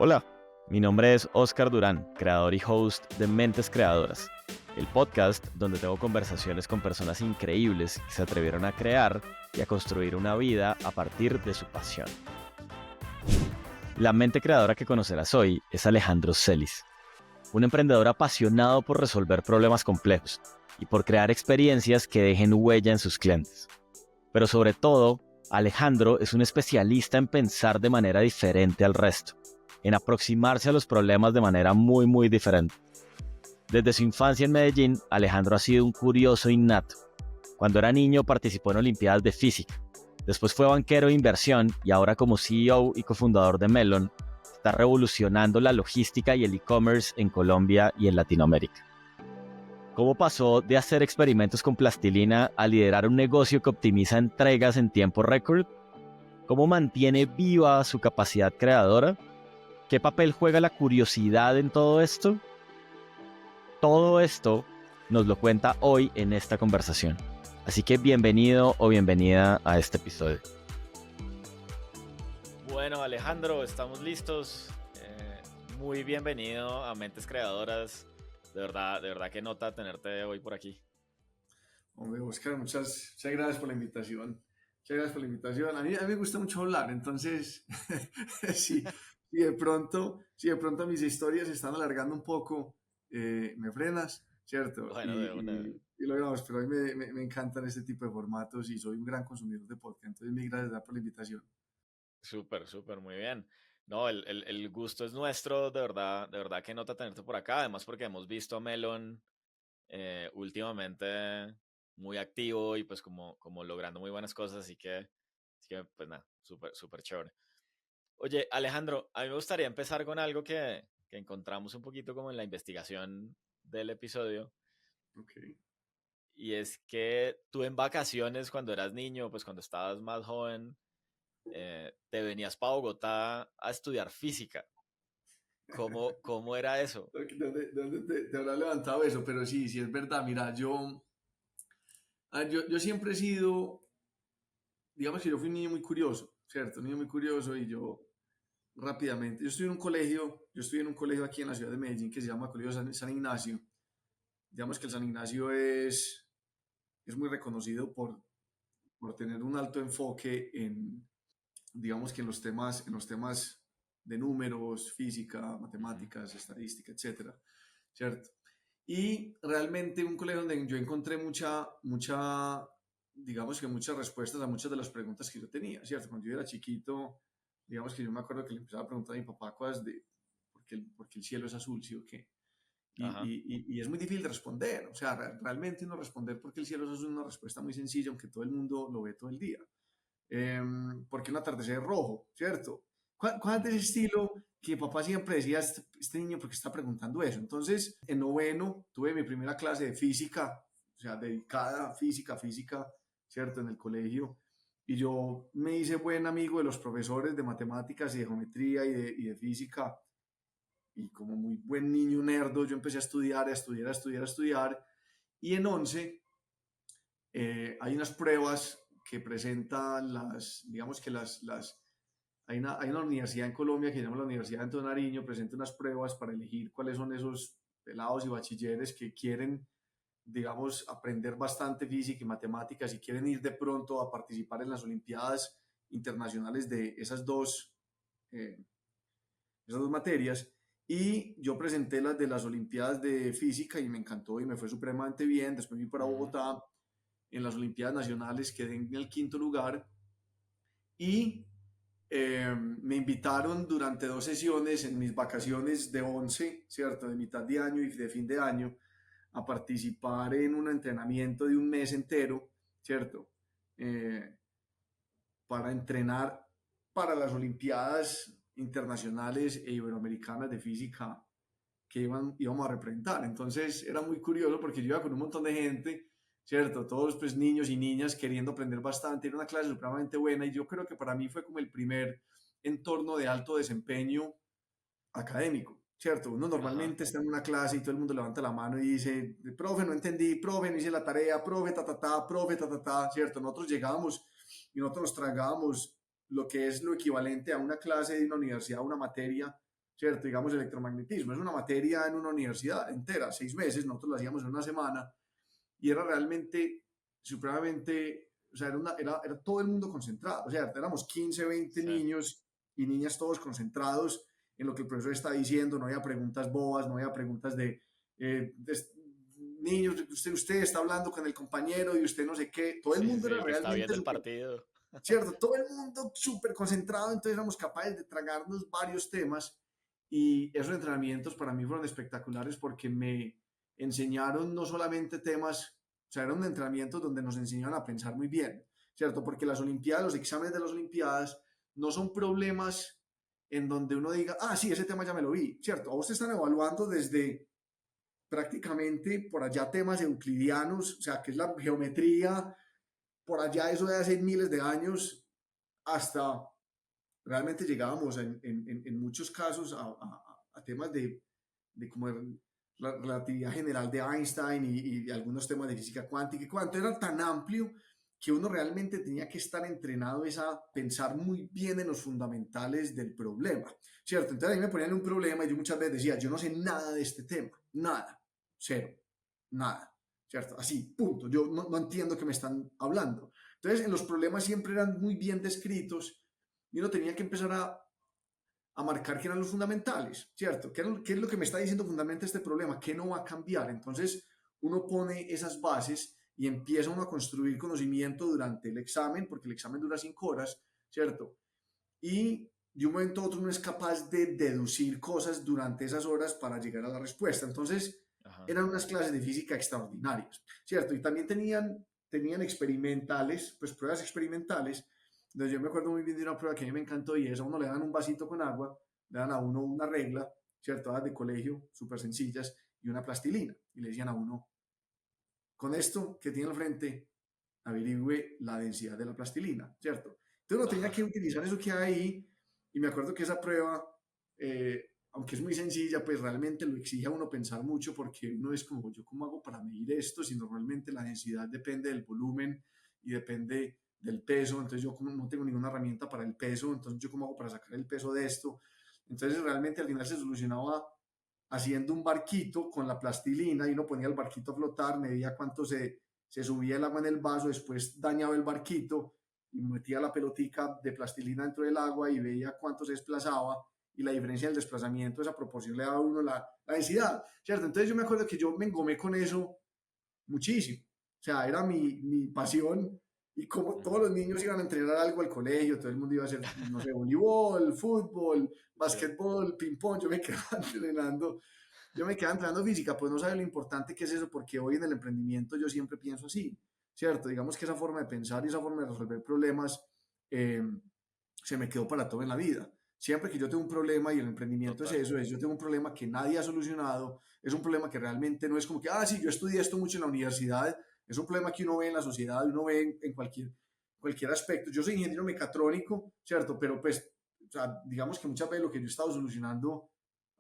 Hola, mi nombre es Oscar Durán, creador y host de Mentes Creadoras, el podcast donde tengo conversaciones con personas increíbles que se atrevieron a crear y a construir una vida a partir de su pasión. La mente creadora que conocerás hoy es Alejandro Celis, un emprendedor apasionado por resolver problemas complejos y por crear experiencias que dejen huella en sus clientes. Pero sobre todo, Alejandro es un especialista en pensar de manera diferente al resto, en aproximarse a los problemas de manera muy diferente. Desde su infancia en Medellín, Alejandro ha sido un curioso innato. Cuando era niño participó en Olimpiadas de Física. Después fue banquero de inversión y ahora como CEO y cofundador de Melon, está revolucionando la logística y el e-commerce en Colombia y en Latinoamérica. ¿Cómo pasó de hacer experimentos con plastilina a liderar un negocio que optimiza entregas en tiempo récord? ¿Cómo mantiene viva su capacidad creadora? ¿Qué papel juega la curiosidad en todo esto? Todo esto nos lo cuenta hoy en esta conversación. Así que bienvenido o bienvenida a este episodio. Bueno, Alejandro, estamos listos. Muy bienvenido a Mentes Creadoras. De verdad que nota tenerte hoy por aquí. Hombre, Oscar, muchas gracias por la invitación. Muchas gracias por la invitación. A mí me gusta mucho hablar, entonces, si de pronto mis historias se están alargando un poco, me frenas, ¿cierto? Bueno, de una. Y lo grabamos, pero a mí me encantan este tipo de formatos y soy un gran consumidor de podcast, entonces mil gracias por la invitación. Súper, muy bien. No, el gusto es nuestro, de verdad que nota tenerte por acá, además porque hemos visto a Melon últimamente muy activo y pues como logrando muy buenas cosas, así que pues nada, súper chévere. Oye, Alejandro, a mí me gustaría empezar con algo que encontramos un poquito como en la investigación del episodio, Ok. y es que tú en vacaciones cuando eras niño, pues cuando estabas más joven, te venías para Bogotá a estudiar física. ¿Cómo era eso? ¿Dónde te habrá levantado eso? Pero sí es verdad. Mira, yo siempre he sido, digamos que yo fui un niño muy curioso, ¿cierto? Un niño muy curioso y yo rápidamente, yo estudié en un colegio aquí en la ciudad de Medellín que se llama Colegio San Ignacio. Digamos que el San Ignacio es muy reconocido por tener un alto enfoque digamos que en los temas de números, física, Ujú. matemáticas, estadística, etcétera, ¿cierto? Y realmente un colegio donde yo encontré digamos que muchas respuestas a muchas de las preguntas que yo tenía, ¿cierto? Cuando yo era chiquito, digamos que yo me acuerdo que le empezaba a preguntar a mi papá cosas de por qué el cielo es azul, ¿sí o qué? Ajá. Y es muy difícil de responder, o sea, realmente uno responder por qué el cielo es azul es una respuesta muy sencilla, aunque todo el mundo lo ve todo el día. Porque un atardecer es rojo, ¿cierto? ¿Cuál es de ese Ujú. estilo que papá siempre decía, este niño, ¿por qué está preguntando eso? Entonces, en noveno tuve mi primera clase de física, o sea, dedicada a física, ¿cierto? En el colegio. Y yo me hice buen amigo de los profesores de matemáticas y de geometría y de física. Y como muy buen niño nerdo, yo empecé a estudiar, a estudiar. Y en 11 hay unas pruebas que presentan digamos que hay una universidad en Colombia que se llama la Universidad de Antonio Nariño, presenta unas pruebas para elegir cuáles son esos pelados y bachilleres que quieren, digamos, aprender bastante física y matemáticas y quieren ir de pronto a participar en las Olimpiadas internacionales de eh, esas dos materias. Y yo presenté las de las Olimpiadas de Física y me encantó y me fue supremamente bien. Después fui para Ujú. Bogotá en las Olimpiadas Nacionales, quedé en el quinto lugar y me invitaron durante 2 sesiones en mis vacaciones de 11, ¿cierto? De mitad de año y de fin de año, a participar en un entrenamiento de un mes entero, ¿cierto? Eh, para entrenar para las Olimpiadas internacionales e iberoamericanas de física que íbamos a representar. Entonces era muy curioso porque yo iba con un montón de gente, ¿cierto? Todos pues niños y niñas queriendo aprender bastante. Era una clase supremamente buena y yo creo que para mí fue como el primer entorno de alto desempeño académico, ¿cierto? Uno Ajá. normalmente está en una clase y todo el mundo levanta la mano y dice, profe, no entendí, profe, no hice la tarea, profe, profe, ¿cierto? Nosotros llegábamos y nosotros nos tragábamos lo que es lo equivalente a una clase de una universidad, una materia, ¿cierto? Digamos, electromagnetismo. Es una materia en una universidad entera, 6 meses, nosotros lo hacíamos en una semana y era realmente supremamente, o sea, era todo el mundo concentrado, o sea, éramos 15, 20 Sí. niños y niñas todos concentrados en lo que el profesor está diciendo, no había preguntas bobas, no había preguntas de niños, usted está hablando con el compañero y usted no sé qué, todo el Sí, sí, mundo sí, era el que está realmente viendo el súper, partido. ¿cierto? Todo el mundo súper concentrado, entonces éramos capaces de tragarnos varios temas y esos entrenamientos para mí fueron espectaculares porque me enseñaron no solamente temas, o sea, eran entrenamientos donde nos enseñaban a pensar muy bien, ¿cierto? Porque las Olimpiadas, los exámenes de las Olimpiadas no son problemas en donde uno diga, ah, sí, ese tema ya me lo vi, ¿cierto? A vos te están evaluando desde prácticamente por allá temas euclidianos, o sea, que es la geometría, por allá eso de hace miles de años, hasta realmente llegábamos en muchos casos a temas de como la relatividad general de Einstein y algunos temas de física cuántica y cuánto era tan amplio que uno realmente tenía que estar entrenado es a pensar muy bien en los fundamentales del problema, ¿cierto? Entonces ahí me ponían un problema y yo muchas veces decía, yo no sé nada de este tema, nada, cero, nada, ¿cierto? Así, punto, yo no entiendo qué me están hablando. Entonces en los problemas siempre eran muy bien descritos y uno tenía que empezar a marcar qué eran los fundamentales, ¿cierto? ¿Qué es lo que me está diciendo fundamentalmente este problema? ¿Qué no va a cambiar? Entonces uno pone esas bases y empieza uno a construir conocimiento durante el examen, porque el examen dura 5 horas, ¿cierto? Y de un momento a otro uno es capaz de deducir cosas durante esas horas para llegar a la respuesta. Entonces Ajá. eran unas clases de física extraordinarias, ¿cierto? Y también tenían experimentales, pues pruebas experimentales. Entonces yo me acuerdo muy bien de una prueba que a mí me encantó y es a uno le dan un vasito con agua, le dan a uno una regla, ¿cierto? De colegio, súper sencillas, y una plastilina. Y le decían a uno, con esto que tiene al frente, averigüe la densidad de la plastilina, ¿cierto? Entonces uno tenía que Ajá. utilizar eso que hay ahí y me acuerdo que esa prueba, aunque es muy sencilla, pues realmente lo exige a uno pensar mucho porque uno es como, ¿yo cómo hago para medir esto? Si normalmente la densidad depende del volumen y depende del peso, entonces yo como no tengo ninguna herramienta para el peso, entonces yo cómo hago para sacar el peso de esto. Entonces realmente al final se solucionaba haciendo un barquito con la plastilina y uno ponía el barquito a flotar, medía cuánto se subía el agua en el vaso, después dañaba el barquito y metía la pelotica de plastilina dentro del agua y veía cuánto se desplazaba y la diferencia del desplazamiento, esa proporción le daba a uno la densidad, ¿cierto? Entonces yo me acuerdo que yo me engomé con eso muchísimo, o sea, era mi pasión y como todos Ujú. los niños iban a entrenar algo al colegio, todo el mundo iba a hacer, no sé, voleibol, fútbol, Sí. básquetbol, ping-pong, yo me quedaba entrenando física, pues no sabe lo importante que es eso, porque hoy en el emprendimiento yo siempre pienso así, ¿cierto? Digamos que esa forma de pensar y esa forma de resolver problemas eh, se me quedó para todo en la vida. Siempre que yo tengo un problema y el emprendimiento es Total. eso, es yo tengo un problema que nadie ha solucionado, es un problema que realmente no es como que, ah, sí, yo estudié esto mucho en la universidad, es un problema que uno ve en la sociedad, uno ve en cualquier aspecto. Yo soy ingeniero mecatrónico, ¿cierto? Pero pues, o sea, digamos que muchas veces lo que yo he estado solucionando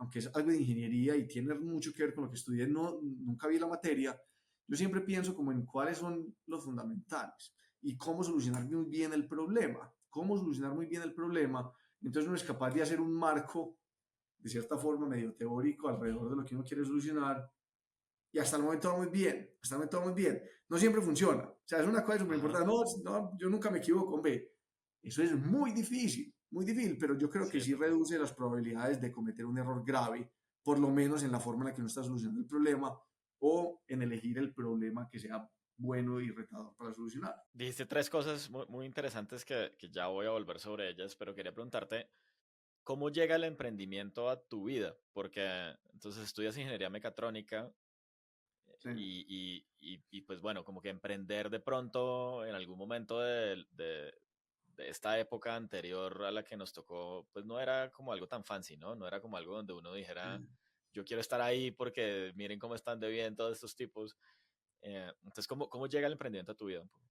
aunque es algo de ingeniería y tiene mucho que ver con lo que estudié, no, nunca vi la materia, yo siempre pienso como en cuáles son los fundamentales y cómo solucionar muy bien el problema, cómo solucionar muy bien el problema. Entonces uno es capaz de hacer un marco, de cierta forma, medio teórico alrededor de lo que uno quiere solucionar y hasta el momento va muy bien, hasta el momento va muy bien. No siempre funciona, o sea, es una cosa súper Ajá. importante, no, no, yo nunca me equivoco, hombre, eso es muy difícil, pero yo creo que Sí, sí total. reduce las probabilidades de cometer un error grave, por lo menos en la forma en la que uno está solucionando el problema o en elegir el problema que sea bueno y retador para solucionar. Dijiste tres cosas muy interesantes que ya voy a volver sobre ellas, pero quería preguntarte, ¿cómo llega el emprendimiento a tu vida? Porque entonces estudias ingeniería mecatrónica Sí. y pues bueno, como que emprender de pronto en algún momento de esta época anterior a la que nos tocó, pues no era como algo tan fancy, ¿no? No era como algo donde uno dijera, yo quiero estar ahí porque miren cómo están de bien todos estos tipos. Entonces, ¿cómo llega el emprendimiento a tu vida un poco?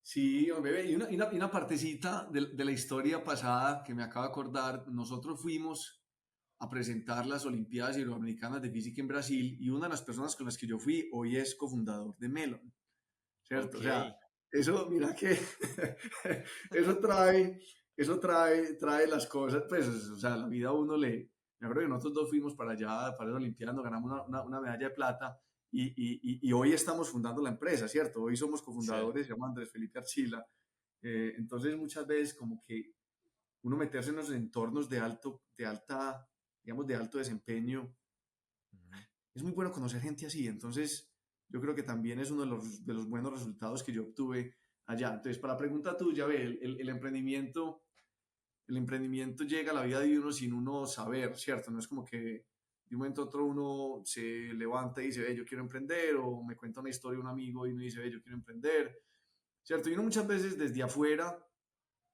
Sí, hombre, y una partecita de la historia pasada que me acabo de acordar, nosotros fuimos a presentar las Olimpiadas Iberoamericanas de Física en Brasil y una de las personas con las que yo fui hoy es cofundador de Melon, ¿cierto? Ok. O sea, eso, mira que eso trae las cosas, pues, o sea, la vida a uno Me acuerdo que nosotros dos fuimos para allá, para la Olimpiada, nos ganamos una medalla de plata y hoy estamos fundando la empresa, ¿cierto? Hoy somos Sí, cofundadores, se llama Andrés Felipe Archila. Entonces muchas veces como que uno meterse en los entornos digamos, de alto desempeño, ujú, es muy bueno conocer gente así. Entonces yo creo que también es uno de los buenos resultados que yo obtuve allá. Entonces, para la pregunta tuya, ve, el emprendimiento llega a la vida de uno sin uno saber, ¿cierto? No es como que de un momento a otro uno se levanta y dice, ve, yo quiero emprender, o me cuenta una historia un amigo y uno dice, ve, yo quiero emprender, ¿cierto? Y uno muchas veces desde afuera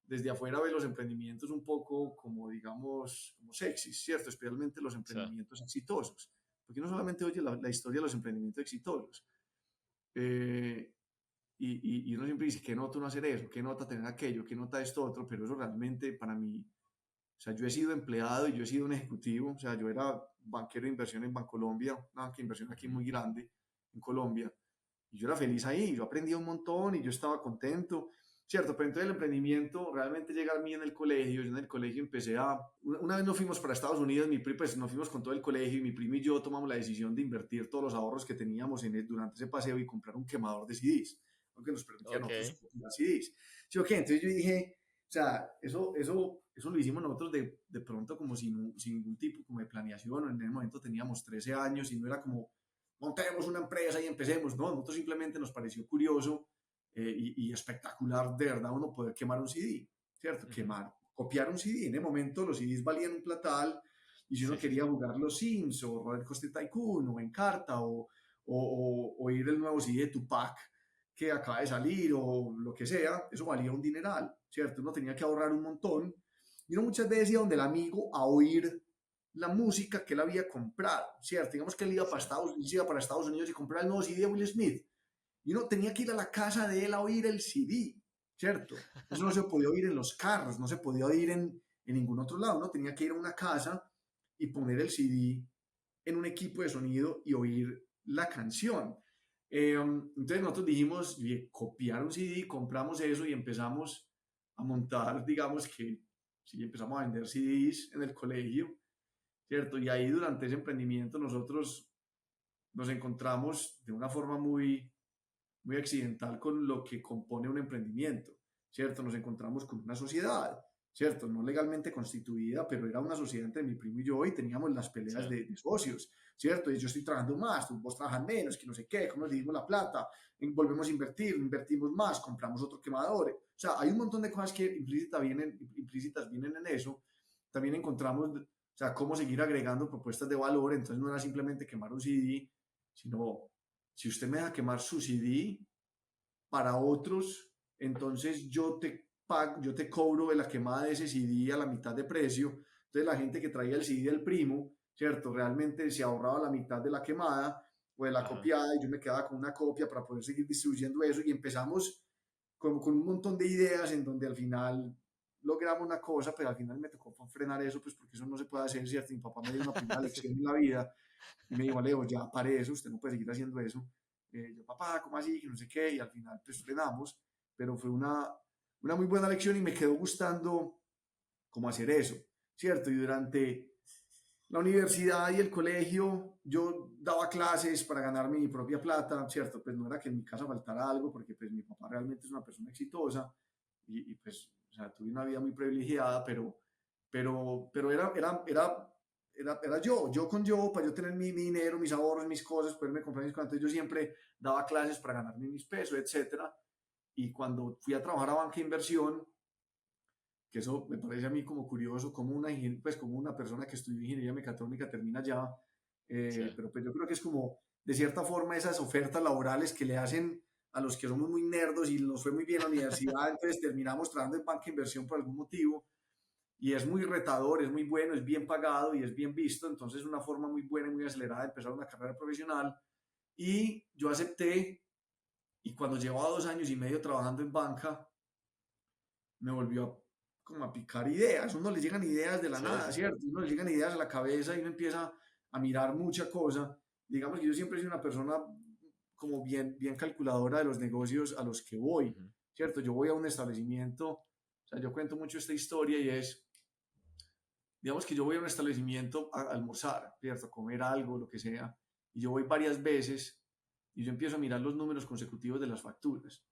ve los emprendimientos un poco como, digamos, como sexys, ¿cierto? Especialmente los sí, emprendimientos exitosos, porque uno solamente oye la historia de los emprendimientos exitosos. Eh, y uno siempre dice, ¿qué nota uno hacer eso? ¿Qué nota tener aquello? ¿Qué nota esto otro? Pero eso realmente para mí, o sea, yo he sido empleado y yo he sido un ejecutivo, o sea, yo era banquero de inversión en Bancolombia, una banca de inversión aquí ujú, muy grande en Colombia, y yo era feliz ahí, yo aprendía un montón y yo estaba contento, ¿cierto? Pero entonces el emprendimiento realmente llega a mí en el colegio, yo en el colegio empecé una vez nos fuimos para Estados Unidos, pues nos fuimos con todo el colegio y mi primo y yo tomamos la decisión de invertir todos los ahorros que teníamos durante ese paseo y comprar un quemador de CDs, aunque nos permitía a nosotros ok, copiar CDs. ¿Sí o qué? Entonces yo dije, o sea, eso lo hicimos nosotros de pronto como sin ningún tipo como de planeación. En el momento teníamos 13 años y no era como montemos una empresa y empecemos. No, nosotros simplemente nos pareció curioso y espectacular de verdad uno poder quemar un CD, ¿cierto? ujú, Copiar un CD. En el momento los CDs valían un platal y si uno sí, sí, quería sí, jugar los Sims o Roller Coaster Tycoon o Encarta o ir el nuevo CD de Tupac que acaba de salir o lo que sea, eso valía un dineral, ¿cierto? Uno tenía que ahorrar un montón. Y uno muchas veces iba donde el amigo a oír la música que él había comprado, ¿cierto? Digamos que él sí, iba para Estados Unidos y compraba el nuevo CD de Will Smith. Y uno tenía que ir a la casa de él a oír el CD, ¿cierto? Eso no se podía oír en los carros, no se podía oír en ningún otro lado. Uno tenía que ir a una casa y poner el CD en un equipo de sonido y oír la canción. Entonces nosotros dijimos, copiar un CD, compramos eso y empezamos a montar, digamos que, sí, empezamos a vender CDs en el colegio, ¿cierto? Y ahí durante ese emprendimiento nosotros nos encontramos de una forma muy accidental con lo que compone un emprendimiento, ¿cierto? Nos encontramos con una sociedad, ¿cierto? No legalmente constituida, pero era una sociedad entre mi primo y yo y teníamos las sí, peleas de socios, ¿cierto? Y yo estoy trabajando más, vos trabajas menos, que no sé qué, cómo nos dividimos la plata, volvemos a invertir, invertimos más, compramos otro quemador. O sea, hay un montón de cosas que implícitas vienen en eso. También encontramos, o sea, cómo seguir agregando propuestas de valor, entonces no era simplemente quemar un CD, sino si usted me deja quemar su CD para otros, entonces yo te cobro de la quemada de ese CD a la mitad de precio. Entonces la gente que traía el CD del primo, ¿cierto? Realmente se ahorraba la mitad de la quemada o de la ajá, copiada y yo me quedaba con una copia para poder seguir distribuyendo eso y empezamos con un montón de ideas en donde al final logramos una cosa, pero al final me tocó frenar eso, pues porque eso no se puede hacer, ¿cierto? Mi papá me dio una primera sí, lección en la vida y me dijo, Alejo, ya pare eso, usted no puede seguir haciendo eso. Yo, papá, ¿cómo así? Que no sé qué, y al final pues frenamos, pero fue una muy buena lección y me quedó gustando cómo hacer eso, ¿cierto? Y durante la universidad y el colegio yo daba clases para ganarme mi propia plata, ¿cierto? Pues no era que en mi casa faltara algo, porque pues mi papá realmente es una persona exitosa pues, o sea, tuve una vida muy privilegiada, pero era yo con yo, para yo tener mi dinero, mis ahorros, mis cosas, poderme comprar mis cosas. Entonces yo siempre daba clases para ganarme mis pesos, etcétera. Y cuando fui a trabajar a banca de inversión, que eso me parece a mí como curioso, como pues como una persona que estudió ingeniería mecatrónica termina ya, sí, pero pues yo creo que es como, de cierta forma, esas ofertas laborales que le hacen a los que somos muy nerdos y nos fue muy bien en la universidad, entonces terminamos trabajando en banca de inversión por algún motivo, y es muy retador, es muy bueno, es bien pagado y es bien visto, entonces es una forma muy buena y muy acelerada de empezar una carrera profesional, y yo acepté, y cuando llevaba 2 años y medio trabajando en banca, me volvió como a picar ideas. Uno le llegan ideas de la sí, nada, sí, sí, ¿cierto? Uno le llegan ideas a la cabeza y uno empieza a mirar mucha cosa. Digamos que yo siempre soy una persona como bien calculadora de los negocios a los que voy, ujú, ¿cierto? Yo voy a un establecimiento, o sea, yo cuento mucho esta historia y es, digamos que yo voy a un establecimiento a almorzar, ¿cierto? A comer algo, lo que sea, y yo voy varias veces y yo empiezo a mirar los números consecutivos de las facturas.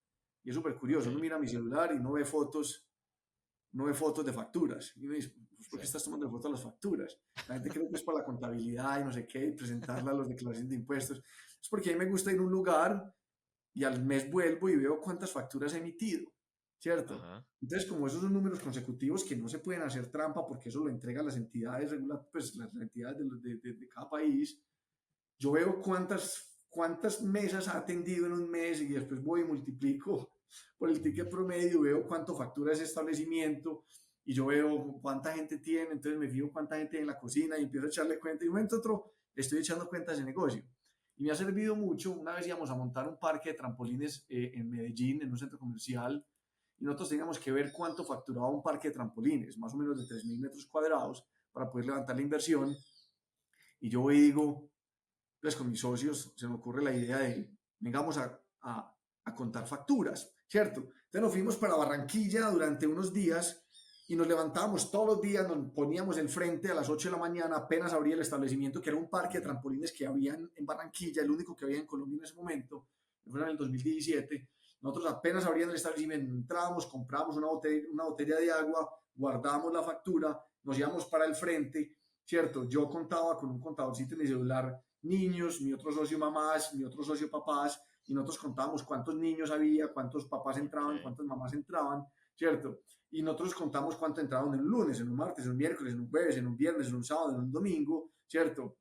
Y es súper curioso, uno Ok, mira mi celular y no ve fotos de facturas. Y me dice, pues, ¿por sí, qué estás tomando fotos de las facturas? La gente cree que es para la contabilidad y no sé qué, y presentarla a las declaraciones de impuestos. Es porque a mí me gusta ir a un lugar y al mes vuelvo y veo cuántas facturas he emitido, ¿cierto? ajá, Entonces, como esos son números consecutivos que no se pueden hacer trampa porque eso lo entregan las entidades pues las entidades de cada país, yo veo cuántas mesas ha atendido en un mes y después voy y multiplico por el ticket promedio, veo cuánto factura ese establecimiento y yo veo cuánta gente tiene, entonces me fijo cuánta gente hay en la cocina y empiezo a echarle cuenta y un momento a otro le estoy echando cuentas de negocio. Y me ha servido mucho. Una vez íbamos a montar un parque de trampolines en Medellín, en un centro comercial, y nosotros teníamos que ver cuánto facturaba un parque de trampolines, más o menos de 3.000 metros cuadrados, para poder levantar la inversión. Y yo voy y digo, pues con mis socios se me ocurre la idea de, vengamos a contar facturas, ¿cierto? Entonces nos fuimos para Barranquilla durante unos días y nos levantábamos todos los días, nos poníamos enfrente a las 8 de la mañana, apenas abría el establecimiento, que era un parque de trampolines que había en Barranquilla, el único que había en Colombia en ese momento, fue en el 2017. Nosotros apenas abríamos el establecimiento, entrábamos, comprábamos una botella de agua, guardábamos la factura, nos íbamos para el frente, ¿cierto? Yo contaba con un contadorcito en mi celular niños, mi otro socio mamás, mi otro socio papás, y nosotros contábamos cuántos niños había, cuántos papás entraban, ok, cuántas mamás entraban, ¿cierto? Y nosotros contamos cuánto entraban en un lunes, en un martes, en un miércoles, en un jueves, en un viernes, en un sábado, en un domingo, ¿cierto?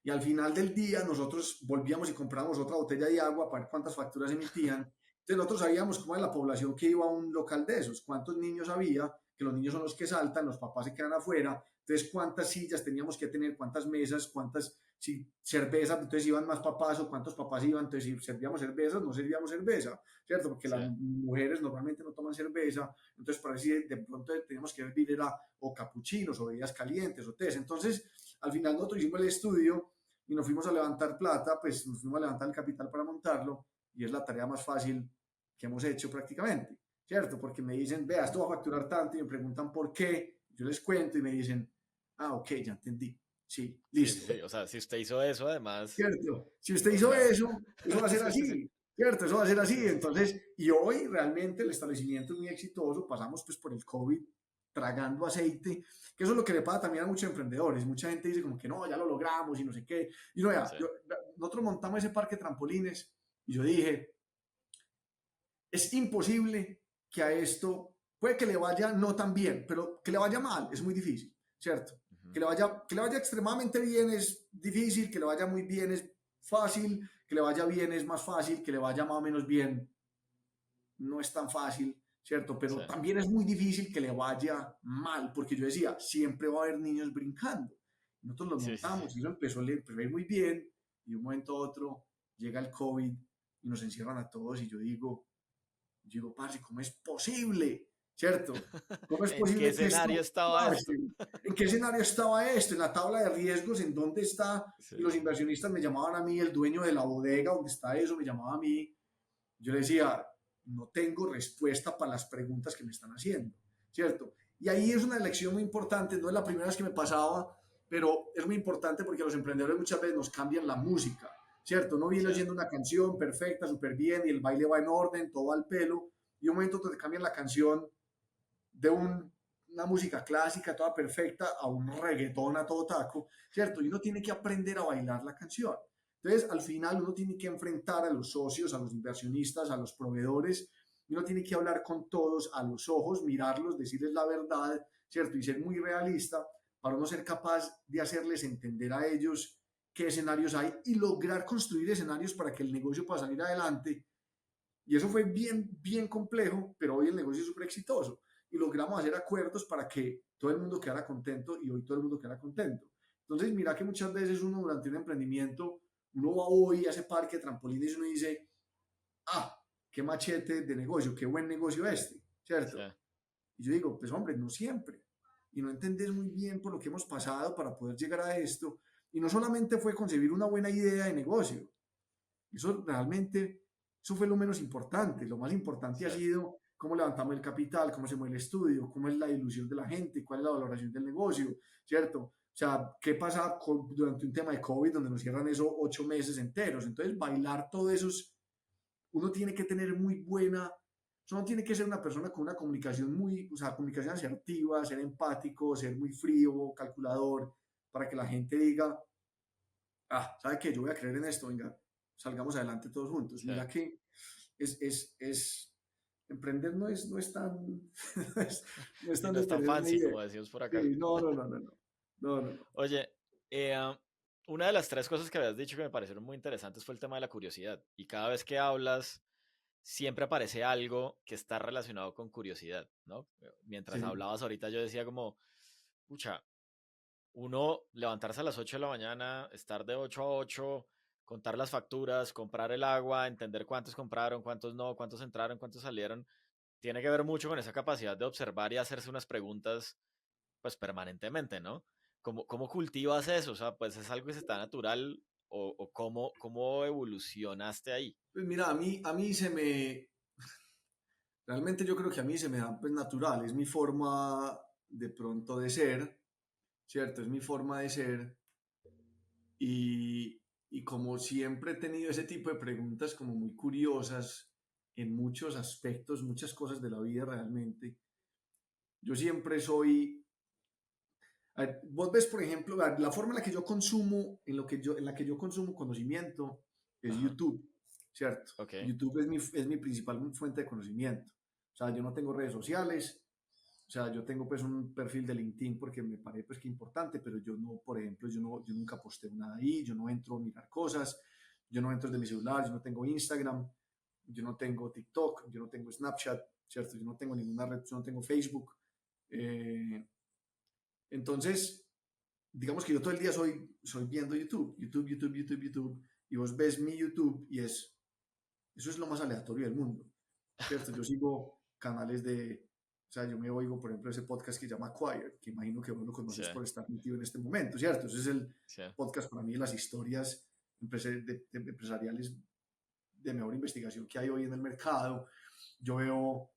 Y al final del día nosotros volvíamos y compramos otra botella de agua para ver cuántas facturas emitían. Entonces nosotros sabíamos cómo era la población que iba a un local de esos, cuántos niños había, que los niños son los que saltan, los papás se quedan afuera, entonces cuántas sillas teníamos que tener, cuántas mesas, cuántas si cerveza, entonces iban más papás o cuántos papás iban, entonces si servíamos cervezas, no servíamos cerveza, ¿cierto? Porque sí, las mujeres normalmente no toman cerveza, entonces para si de pronto teníamos que hervir era o capuchinos o bebidas calientes o tés. Entonces, al final nosotros hicimos el estudio y nos fuimos a levantar plata, pues nos fuimos a levantar el capital para montarlo y es la tarea más fácil que hemos hecho prácticamente, ¿cierto? Porque me dicen, vea, esto va a facturar tanto y me preguntan por qué, yo les cuento y me dicen, ah, ok, ya entendí, sí, sí, sí, listo, sí. O sea, si usted hizo eso, además, ¿cierto? Si usted o hizo sea, eso va a ser sí, sí, sí, así, ¿cierto? Eso va a ser así. sí, sí, sí. Entonces, y hoy realmente el establecimiento es muy exitoso, pasamos pues por el COVID tragando aceite, que eso es lo que le pasa también a muchos emprendedores. Mucha gente dice como que no, ya lo logramos y no sé qué. Y no, ya, Sí, nosotros montamos ese parque de trampolines y yo dije, es imposible que a esto, puede que le vaya no tan bien, pero que le vaya mal es muy difícil, ¿cierto? ujú, Que le vaya extremadamente bien es difícil, que le vaya muy bien es fácil, que le vaya bien es más fácil, que le vaya más o menos bien no es tan fácil, ¿cierto? sí, Pero también es muy difícil que le vaya mal, porque yo decía, siempre va a haber niños brincando. Nosotros lo sí, sí, sí. montamos y eso empezó a ir muy bien y de un momento a otro llega el COVID y nos encierran a todos y yo digo, parce, ¿cómo es posible? ¿Cierto? ¿Cómo es ¿En qué posible que escenario esto estaba pase? esto? ¿En qué escenario estaba esto? ¿En la tabla de riesgos? ¿En dónde está? Sí, Y los inversionistas me llamaban a mí, el dueño de la bodega donde está eso me llamaba a mí. Yo le decía, no tengo respuesta para las preguntas que me están haciendo, ¿cierto? Y ahí es una lección muy importante, no es la primera vez que me pasaba, pero es muy importante porque los emprendedores muchas veces nos cambian la música, ¿cierto? No viene sí, oyendo una canción perfecta, súper bien, y el baile va en orden, todo va al pelo, y un momento te cambian la canción de una música clásica toda perfecta a un reggaetón a todo taco, ¿cierto? Y uno tiene que aprender a bailar la canción. Entonces, al final uno tiene que enfrentar a los socios, a los inversionistas, a los proveedores, y uno tiene que hablar con todos a los ojos, mirarlos, decirles la verdad, ¿cierto? Y ser muy realista para no ser capaz de hacerles entender a ellos qué escenarios hay y lograr construir escenarios para que el negocio pueda salir adelante. Y eso fue bien, bien complejo, pero hoy el negocio es súper exitoso. Y logramos hacer acuerdos para que todo el mundo quedara contento y hoy todo el mundo quedara contento. Entonces, mira que muchas veces uno durante un emprendimiento, uno va hoy a ese parque de trampolines y uno dice, ah, qué machete de negocio, qué buen negocio este, sí, ¿cierto? Y yo digo, pues hombre, no siempre. Y no entendés muy bien por lo que hemos pasado para poder llegar a esto. Y no solamente fue concebir una buena idea de negocio, eso realmente, eso fue lo menos importante. Lo más importante ha sí, sido cómo levantamos el capital, cómo se mueve el estudio, cómo es la ilusión de la gente, cuál es la valoración del negocio, ¿cierto? O sea, ¿qué pasa durante un tema de COVID donde nos cierran eso 8 meses enteros? Entonces, bailar todo eso, uno tiene que tener muy buena, uno tiene que ser una persona con una comunicación muy, o sea, comunicación asertiva, ser empático, ser muy frío, calculador, para que la gente diga, ¿sabe qué? Yo voy a creer en esto, venga, salgamos adelante todos juntos. Sí. Mira que emprender no es tan, no es Sí, tan no de es tan tener una fancy idea. como decimos por acá. Sí, no. Oye, una de las tres cosas que habías dicho que me parecieron muy interesantes fue el tema de la curiosidad. Y cada vez que hablas, siempre aparece algo que está relacionado con curiosidad, ¿no? Mientras Sí, hablabas ahorita yo decía como, pucha, uno levantarse a las 8 de la mañana, estar de 8 a 8, contar las facturas, comprar el agua, entender cuántos compraron, cuántos no, cuántos entraron, cuántos salieron, tiene que ver mucho con esa capacidad de observar y hacerse unas preguntas, pues permanentemente, ¿no? ¿Cómo cultivas eso? O sea, pues es algo que se está natural o cómo evolucionaste ahí. pues mira, a mí realmente yo creo que a mí se me da pues natural, es mi forma de pronto de ser, ¿cierto? Es mi forma de ser y como siempre he tenido ese tipo de preguntas como muy curiosas en muchos aspectos, muchas cosas de la vida realmente, yo siempre soy. A ver, vos ves, por ejemplo, la forma en la que yo consumo, en la que yo consumo conocimiento es Ajá, YouTube, ¿cierto? ok, YouTube es mi principal fuente de conocimiento. O sea, yo no tengo redes sociales, o sea, yo tengo pues un perfil de LinkedIn porque me parece pues que importante, pero yo no, por ejemplo, yo nunca posteo nada ahí, yo no entro a mirar cosas, yo no entro desde mi celular, yo no tengo Instagram, yo no tengo TikTok, yo no tengo Snapchat, ¿cierto? Yo no tengo ninguna red, yo no tengo Facebook. Eh, entonces, digamos que yo todo el día soy viendo YouTube, y vos ves mi YouTube y eso es lo más aleatorio del mundo, ¿cierto? Yo sigo canales o sea, yo me oigo, por ejemplo, ese podcast que se llama Acquire, que imagino que vos lo sí, conoces por estar metido en este momento, ¿cierto? Ese es el sí, podcast para mí de las historias empresariales de mejor investigación que hay hoy en el mercado. Yo veo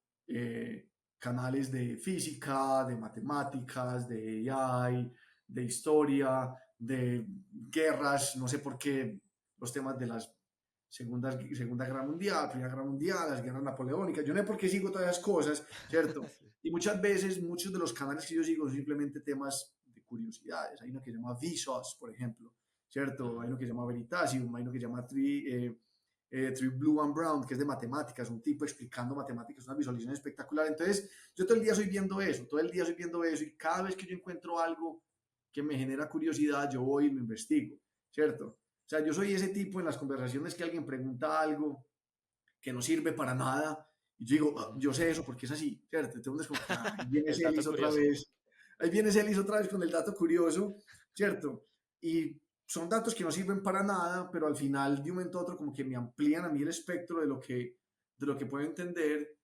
canales de física, de matemáticas, de AI, de historia, de guerras, no sé por qué los temas de las Segunda Guerra Mundial, Primera Guerra Mundial, las guerras napoleónicas, yo no sé por qué sigo todas esas cosas, ¿cierto? sí, Y muchas veces, muchos de los canales que yo sigo son simplemente temas de curiosidades. Hay uno que se llama Vsauce, por ejemplo, ¿cierto? Hay ajá, uno que se llama Veritasium, hay uno que se llama Tree Blue and Brown, que es de matemáticas, un tipo explicando matemáticas, una visualización espectacular. Entonces, yo todo el día estoy viendo eso, todo el día estoy viendo eso, y cada vez que yo encuentro algo que me genera curiosidad, yo voy y lo investigo, ¿cierto? O sea, yo soy ese tipo en las conversaciones que alguien pregunta algo que no sirve para nada, y yo digo, ujú. yo sé eso porque es así, ¿cierto? Entonces, como que, ahí viene El dato Celis otra curioso. vez, ahí viene Celis otra vez con el dato curioso, ¿cierto? Y son datos que no sirven para nada, pero al final, de un momento a otro, como que me amplían a mí el espectro de lo que puedo entender.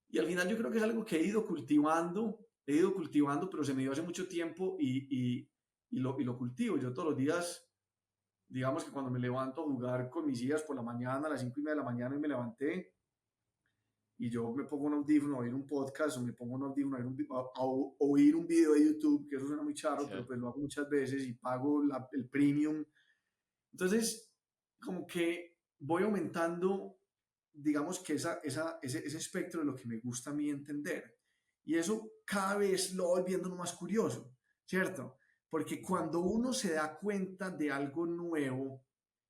Y al final yo creo que es algo que he ido cultivando, pero se me dio hace mucho tiempo y lo cultivo. Yo todos los días, digamos que cuando me levanto a jugar con mis hijas por la mañana, a las 5:30 de la mañana y me levanté, y yo me pongo un audífono a oír un podcast o me pongo un audífono a oír un video de YouTube, que eso suena muy charro, Sí, pero pues lo hago muchas veces y pago el premium. Entonces, como que voy aumentando, digamos que ese espectro de lo que me gusta a mí entender. Y eso cada vez lo voy viendo más curioso, ¿cierto? Porque ujú, cuando uno se da cuenta de algo nuevo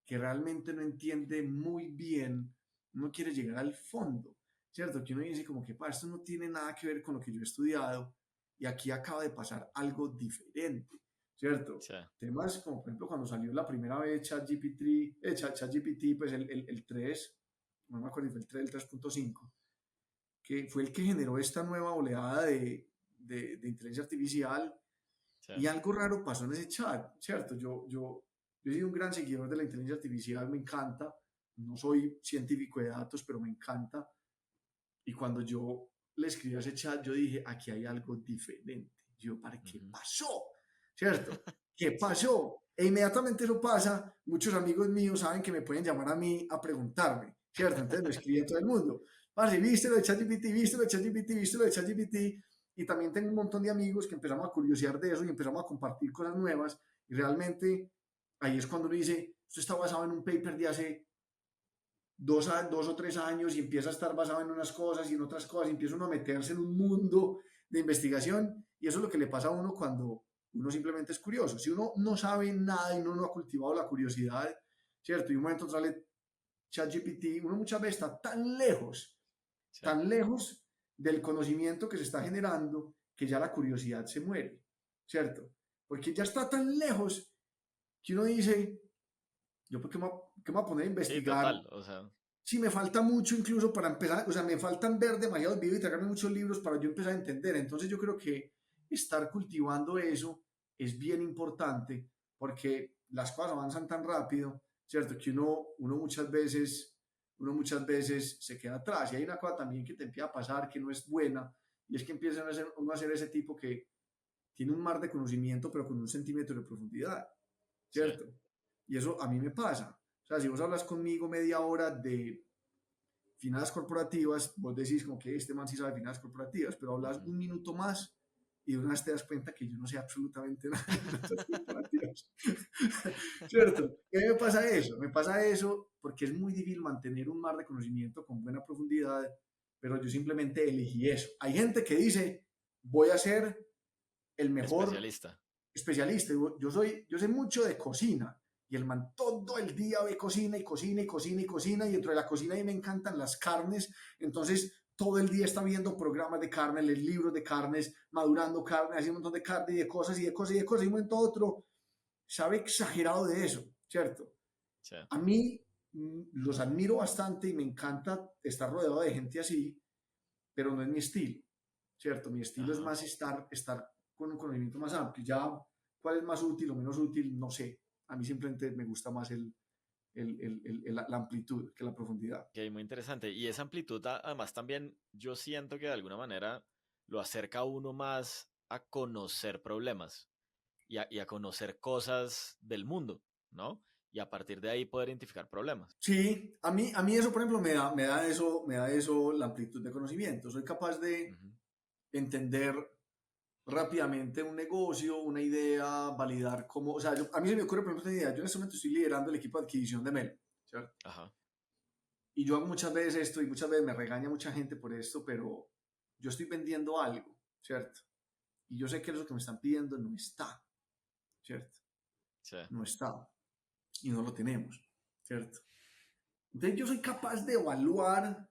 que realmente no entiende muy bien, uno quiere llegar al fondo, ¿cierto? Que uno dice como que, esto no tiene nada que ver con lo que yo he estudiado y aquí acaba de pasar algo diferente, ¿cierto? sí, Temas como, por ejemplo, cuando salió la primera vez ChatGPT, pues el 3, no me acuerdo si fue el 3, el 3.5, que fue el que generó esta nueva oleada de inteligencia artificial, sí, y algo raro pasó en ese chat, ¿cierto? Yo soy un gran seguidor de la inteligencia artificial, me encanta, no soy científico de datos, pero me encanta, y cuando yo le escribí a ese chat, yo dije, aquí hay algo diferente. Yo, ¿para qué ujú, pasó? ¿Cierto? ¿Qué sí, pasó? E inmediatamente eso pasa, muchos amigos míos saben que me pueden llamar a mí a preguntarme, ¿cierto? Entonces me escribe todo el mundo. parce, viste lo de ChatGPT, viste lo de ChatGPT, viste lo de ChatGPT. Y también tengo un montón de amigos que empezamos a curiosear de eso y empezamos a compartir cosas nuevas. Y realmente ahí es cuando uno dice, esto está basado en un paper de hace 2 o 3 años y empieza a estar basado en unas cosas y en otras cosas y empieza uno a meterse en un mundo de investigación y eso es lo que le pasa a uno cuando uno simplemente es curioso. Si uno no sabe nada y uno no ha cultivado la curiosidad, ¿cierto? Y un momento sale ChatGPT, uno muchas veces está Sí. tan lejos del conocimiento que se está generando que ya la curiosidad se muere, ¿cierto? Porque ya está tan lejos que uno dice, ¿yo por qué me voy a poner a Sí, investigar? total, o sea, Sí, me falta mucho incluso para empezar, o sea, me faltan ver demasiados videos y tragarme muchos libros para yo empezar a entender. Entonces yo creo que estar cultivando eso es bien importante porque las cosas avanzan tan rápido, ¿cierto? Que uno muchas veces se queda atrás. Y hay una cosa también que te empieza a pasar que no es buena y es que empiezan uno a ser ese tipo que tiene un mar de conocimiento pero con un centímetro de profundidad, sí. ¿cierto? Y eso a mí me pasa. O sea, si vos hablas conmigo media hora de finanzas corporativas, vos decís como que este man sí sabe finanzas corporativas, pero hablas Ujú. un minuto más y de una vez te das cuenta que yo no sé absolutamente nada de finanzas corporativas. ¿Cierto? ¿Qué me pasa eso? Me pasa eso porque es muy difícil mantener un mar de conocimiento con buena profundidad, pero yo simplemente elegí eso. Hay gente que dice, voy a ser el mejor Especialista. especialista. Yo sé mucho de cocina y el man todo el día ve cocina y cocina y cocina y cocina y dentro de la cocina a mí me encantan las carnes, entonces todo el día está viendo programas de carne, libros de carnes, madurando carne, haciendo un montón de carne y de cosas y de cosas y de cosas y un momento a otro sabe exagerado de eso, ¿cierto? Sí. A mí los admiro bastante y me encanta estar rodeado de gente así, pero no es mi estilo, ¿cierto? Mi estilo es Ajá. más estar con un conocimiento más amplio. Ya, ¿cuál es más útil o menos útil? No sé. A mí simplemente me gusta más la amplitud que la profundidad. Ok, muy interesante. Y esa amplitud, además, también yo siento que de alguna manera lo acerca a uno más a conocer problemas y a conocer cosas del mundo, ¿no? Y a partir de ahí poder identificar problemas. Sí, a mí eso, por ejemplo, me da eso la amplitud de conocimiento. Soy capaz de Ujú. entender rápidamente un negocio, una idea, validar cómo, o sea, a mí se me ocurre, por ejemplo, una idea. Yo en este momento estoy liderando el equipo de adquisición de Melo, ¿cierto? Ajá. Y yo hago muchas veces esto y muchas veces me regaña mucha gente por esto, pero yo estoy vendiendo algo, ¿cierto? Y yo sé que eso que me están pidiendo no está, ¿cierto? Sí. No está y no lo tenemos, ¿cierto? Entonces yo soy capaz de evaluar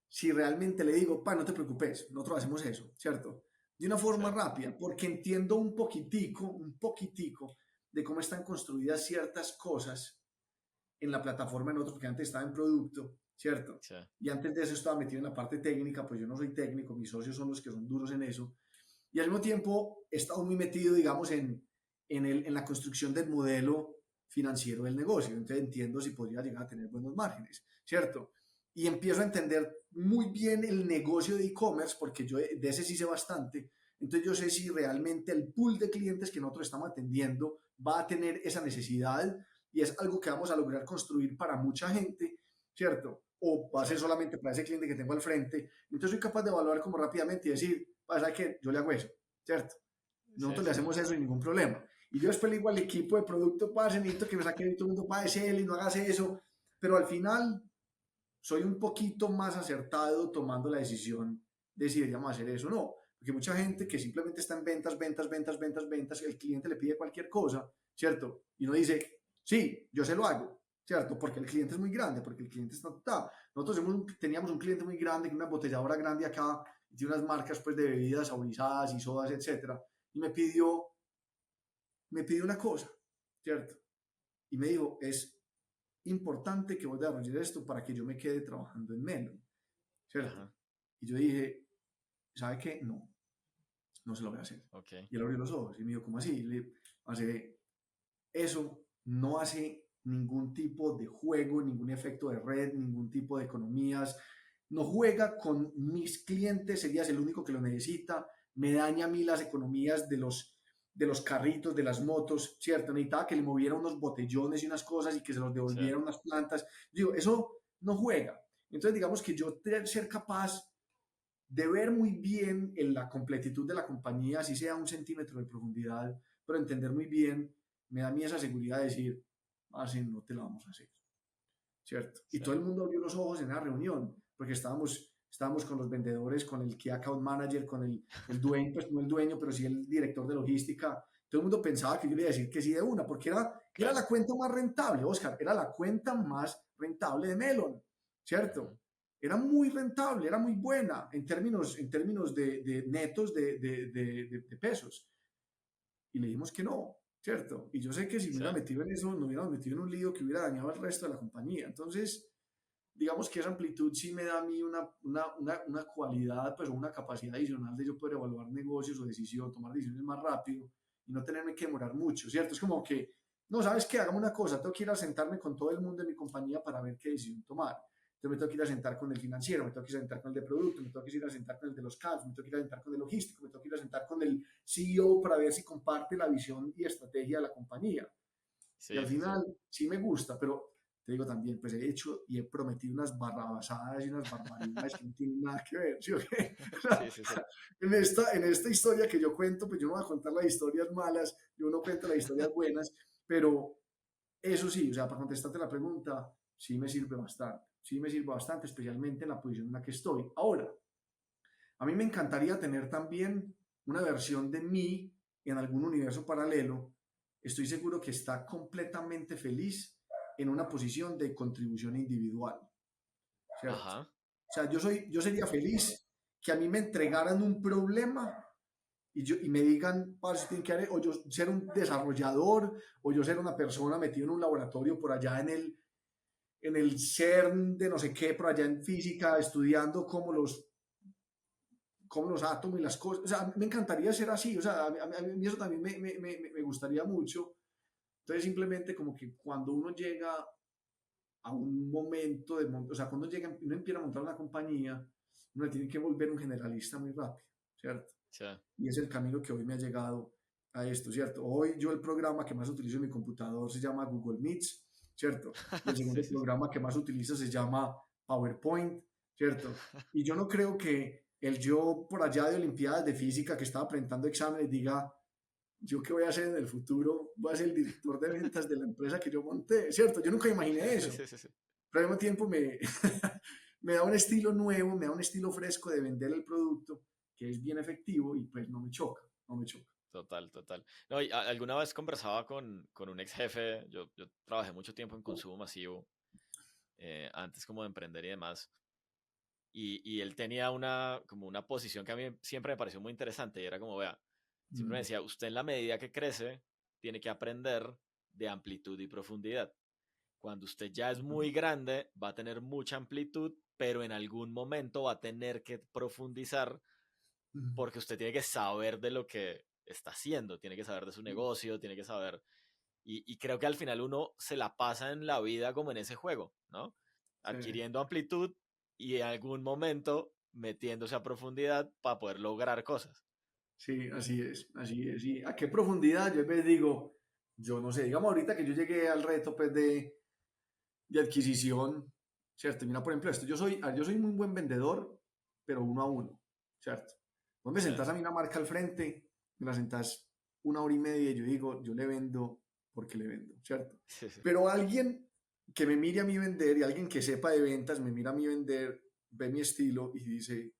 si realmente le digo, no te preocupes, nosotros hacemos eso, ¿cierto? De una Sí. forma rápida, porque entiendo un poquitico de cómo están construidas ciertas cosas en la plataforma en otros, porque antes estaba en producto, ¿cierto? Sí. Y antes de eso estaba metido en la parte técnica, pues yo no soy técnico, mis socios son los que son duros en eso. Y al mismo tiempo he estado muy metido, digamos, en la construcción del modelo financiero del negocio. Entonces entiendo si podría llegar a tener buenos márgenes, ¿cierto? Y empiezo a entender muy bien el negocio de e-commerce, porque yo de ese sí sé bastante. Entonces yo sé si realmente el pool de clientes que nosotros estamos atendiendo va a tener esa necesidad y es algo que vamos a lograr construir para mucha gente, ¿cierto? O va a Sí. ser solamente para ese cliente que tengo al frente. Entonces soy capaz de evaluar como rápidamente y decir, pasa que yo le hago eso, ¿cierto? Sí, Nosotros le sí. hacemos eso sin ningún problema. Y yo después le digo al equipo de producto, parce, necesito que me saquen todo el mundo para él y no hagas eso. Pero al final soy un poquito más acertado tomando la decisión de si deberíamos hacer eso o no. Porque mucha gente que simplemente está en ventas, ventas, ventas, ventas, ventas, el cliente le pide cualquier cosa, ¿cierto? Y uno dice, sí, yo se lo hago, ¿cierto? Porque el cliente es muy grande, porque el cliente está. Nosotros teníamos un cliente muy grande, una embotelladora grande acá, y tiene unas marcas pues, de bebidas saborizadas y sodas, etcétera. Y me pidió una cosa, ¿cierto? Y me dijo, es importante que vos desarrolles esto para que yo me quede trabajando en Melon, ¿cierto? Ajá. Y yo dije, ¿sabe qué? No, no se lo voy a hacer. Ok. Y él abrió los ojos y me dijo, ¿cómo así? Y le hace, eso no hace ningún tipo de juego, ningún efecto de red, ningún tipo de economías, no juega con mis clientes, serías el único que lo necesita, me daña a mí las economías de los carritos, de las motos, ¿cierto? Necesitaba que le moviera unos botellones y unas cosas y que se los Sí. devolviera unas plantas. Digo, eso no juega. Entonces, digamos que yo ser capaz de ver muy bien en la completitud de la compañía, así sea 1 centímetro de profundidad, pero entender muy bien, me da a mí esa seguridad de decir, así no te la vamos a hacer, ¿cierto? Y Sí. todo el mundo abrió los ojos en la reunión, porque estábamos con los vendedores, con el Key Account Manager, con el dueño, pues no el dueño, pero sí el director de logística. Todo el mundo pensaba que yo le iba a decir que sí de una, porque era Claro. la cuenta más rentable, Oscar, era la cuenta más rentable de Melon, Ujú. ¿cierto? Era muy rentable, era muy buena en términos de netos de pesos. Y le dijimos que no, ¿cierto? Y yo sé que si me Sí. hubiera metido en eso, nos hubiéramos metido en un lío que hubiera dañado al resto de la compañía. Entonces, digamos que esa amplitud sí me da a mí una cualidad, pues, o una capacidad adicional de yo poder evaluar negocios o decisiones, tomar decisiones más rápido y no tenerme que demorar mucho, ¿cierto? Es como que, no, ¿sabes qué? Hagamos una cosa, tengo que ir a sentarme con todo el mundo de mi compañía para ver qué decisión tomar. Entonces me tengo que ir a sentar con el financiero, me tengo que ir a sentar con el de producto, me tengo que ir a sentar con el de los CADs, me tengo que ir a sentar con el logístico, me tengo que ir a sentar con el CEO para ver si comparte la visión y estrategia de la compañía. Y al Sí, sí, sí. final sí me gusta, pero te digo también, pues he hecho y he prometido unas barrabasadas y unas barbaridades que no tienen nada que ver, ¿sí o qué? Sí, sí, sí. En esta historia que yo cuento, pues yo no voy a contar las historias malas, yo no cuento las historias buenas, pero eso sí, o sea, para contestarte la pregunta, sí me sirve bastante, especialmente en la posición en la que estoy. Ahora, a mí me encantaría tener también una versión de mí en algún universo paralelo. Estoy seguro que está completamente feliz en una posición de contribución individual, ¿cierto? Ajá. O sea, yo sería feliz que a mí me entregaran un problema y me digan, parce, tienen que o yo ser un desarrollador, o yo ser una persona metida en un laboratorio por allá en el CERN de no sé qué, por allá en física, estudiando cómo los átomos y las cosas. O sea, me encantaría ser así. O sea, a mí eso también me gustaría mucho. Entonces, simplemente como que cuando uno llega a un momento o sea, cuando uno empieza a montar una compañía, uno tiene que volver un generalista muy rápido, ¿cierto? Sí. Y es el camino que hoy me ha llegado a esto, ¿cierto? Hoy yo el programa que más utilizo en mi computador se llama Google Meets, ¿cierto? Y el Sí, segundo sí, sí. programa que más utilizo se llama PowerPoint, ¿cierto? Y yo no creo que el yo por allá de Olimpiadas de Física que estaba presentando exámenes diga, yo qué voy a hacer en el futuro, voy a ser el director de ventas de la empresa que yo monté, ¿cierto? Yo nunca imaginé eso, Sí, sí, sí. pero al mismo tiempo me da un estilo nuevo, me da un estilo fresco de vender el producto que es bien efectivo y pues no me choca, no me choca. Total, total. No, y alguna vez conversaba con un ex jefe, yo trabajé mucho tiempo en consumo masivo, antes como de emprender y demás, y él tenía como una posición que a mí siempre me pareció muy interesante, y era como, vea, siempre me Mm, decía, usted en la medida que crece, tiene que aprender de amplitud y profundidad. Cuando usted ya es muy grande, va a tener mucha amplitud, pero en algún momento va a tener que profundizar mm, porque usted tiene que saber de lo que está haciendo, tiene que saber de su negocio, tiene que saber. Y creo que al final uno se la pasa en la vida como en ese juego, ¿no? sí, Adquiriendo amplitud y en algún momento metiéndose a profundidad para poder lograr cosas. sí, así es, así es. ¿Y a qué profundidad? Yo les digo, yo no sé, digamos ahorita que yo llegué al reto pues de adquisición, ¿cierto? Mira, por ejemplo, esto, yo soy muy buen vendedor, pero uno a uno, ¿cierto? Vos me Sí, sentás a mí una marca al frente, me la sentás 1 hora y media y yo digo, yo le vendo porque le vendo, ¿cierto? sí, sí. Pero alguien que me mire a mí vender y alguien que sepa de ventas me mira a mí vender, ve mi estilo y dice,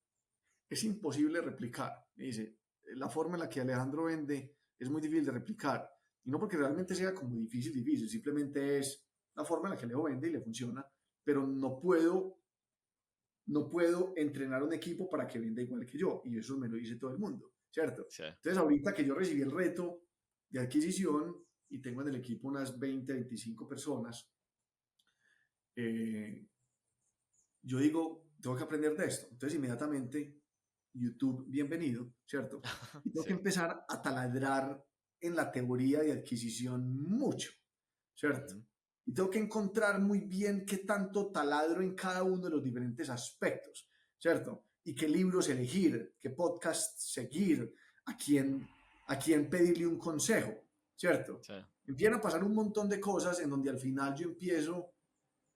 es imposible replicar. Me dice, la forma en la que Alejandro vende es muy difícil de replicar. Y no porque realmente Ujú. sea como difícil, difícil, simplemente es la forma en la que Leo vende y le funciona, pero no puedo entrenar a un equipo para que venda igual que yo, y eso me lo dice todo el mundo, ¿cierto? Sí, Entonces, ahorita que yo recibí el reto de adquisición y tengo en el equipo unas 20, 25 personas, eh, yo digo, tengo que aprender de esto. Entonces, inmediatamente, YouTube, bienvenido, ¿cierto? Y tengo que sí. empezar a taladrar en la teoría de adquisición mucho, ¿cierto? Ujú. Y tengo que encontrar muy bien qué tanto taladro en cada uno de los diferentes aspectos, ¿cierto? Y qué libros elegir, qué podcast seguir, a quién, a quién pedirle un consejo, ¿cierto? Sí. Empiezan a pasar un montón de cosas en donde al final yo empiezo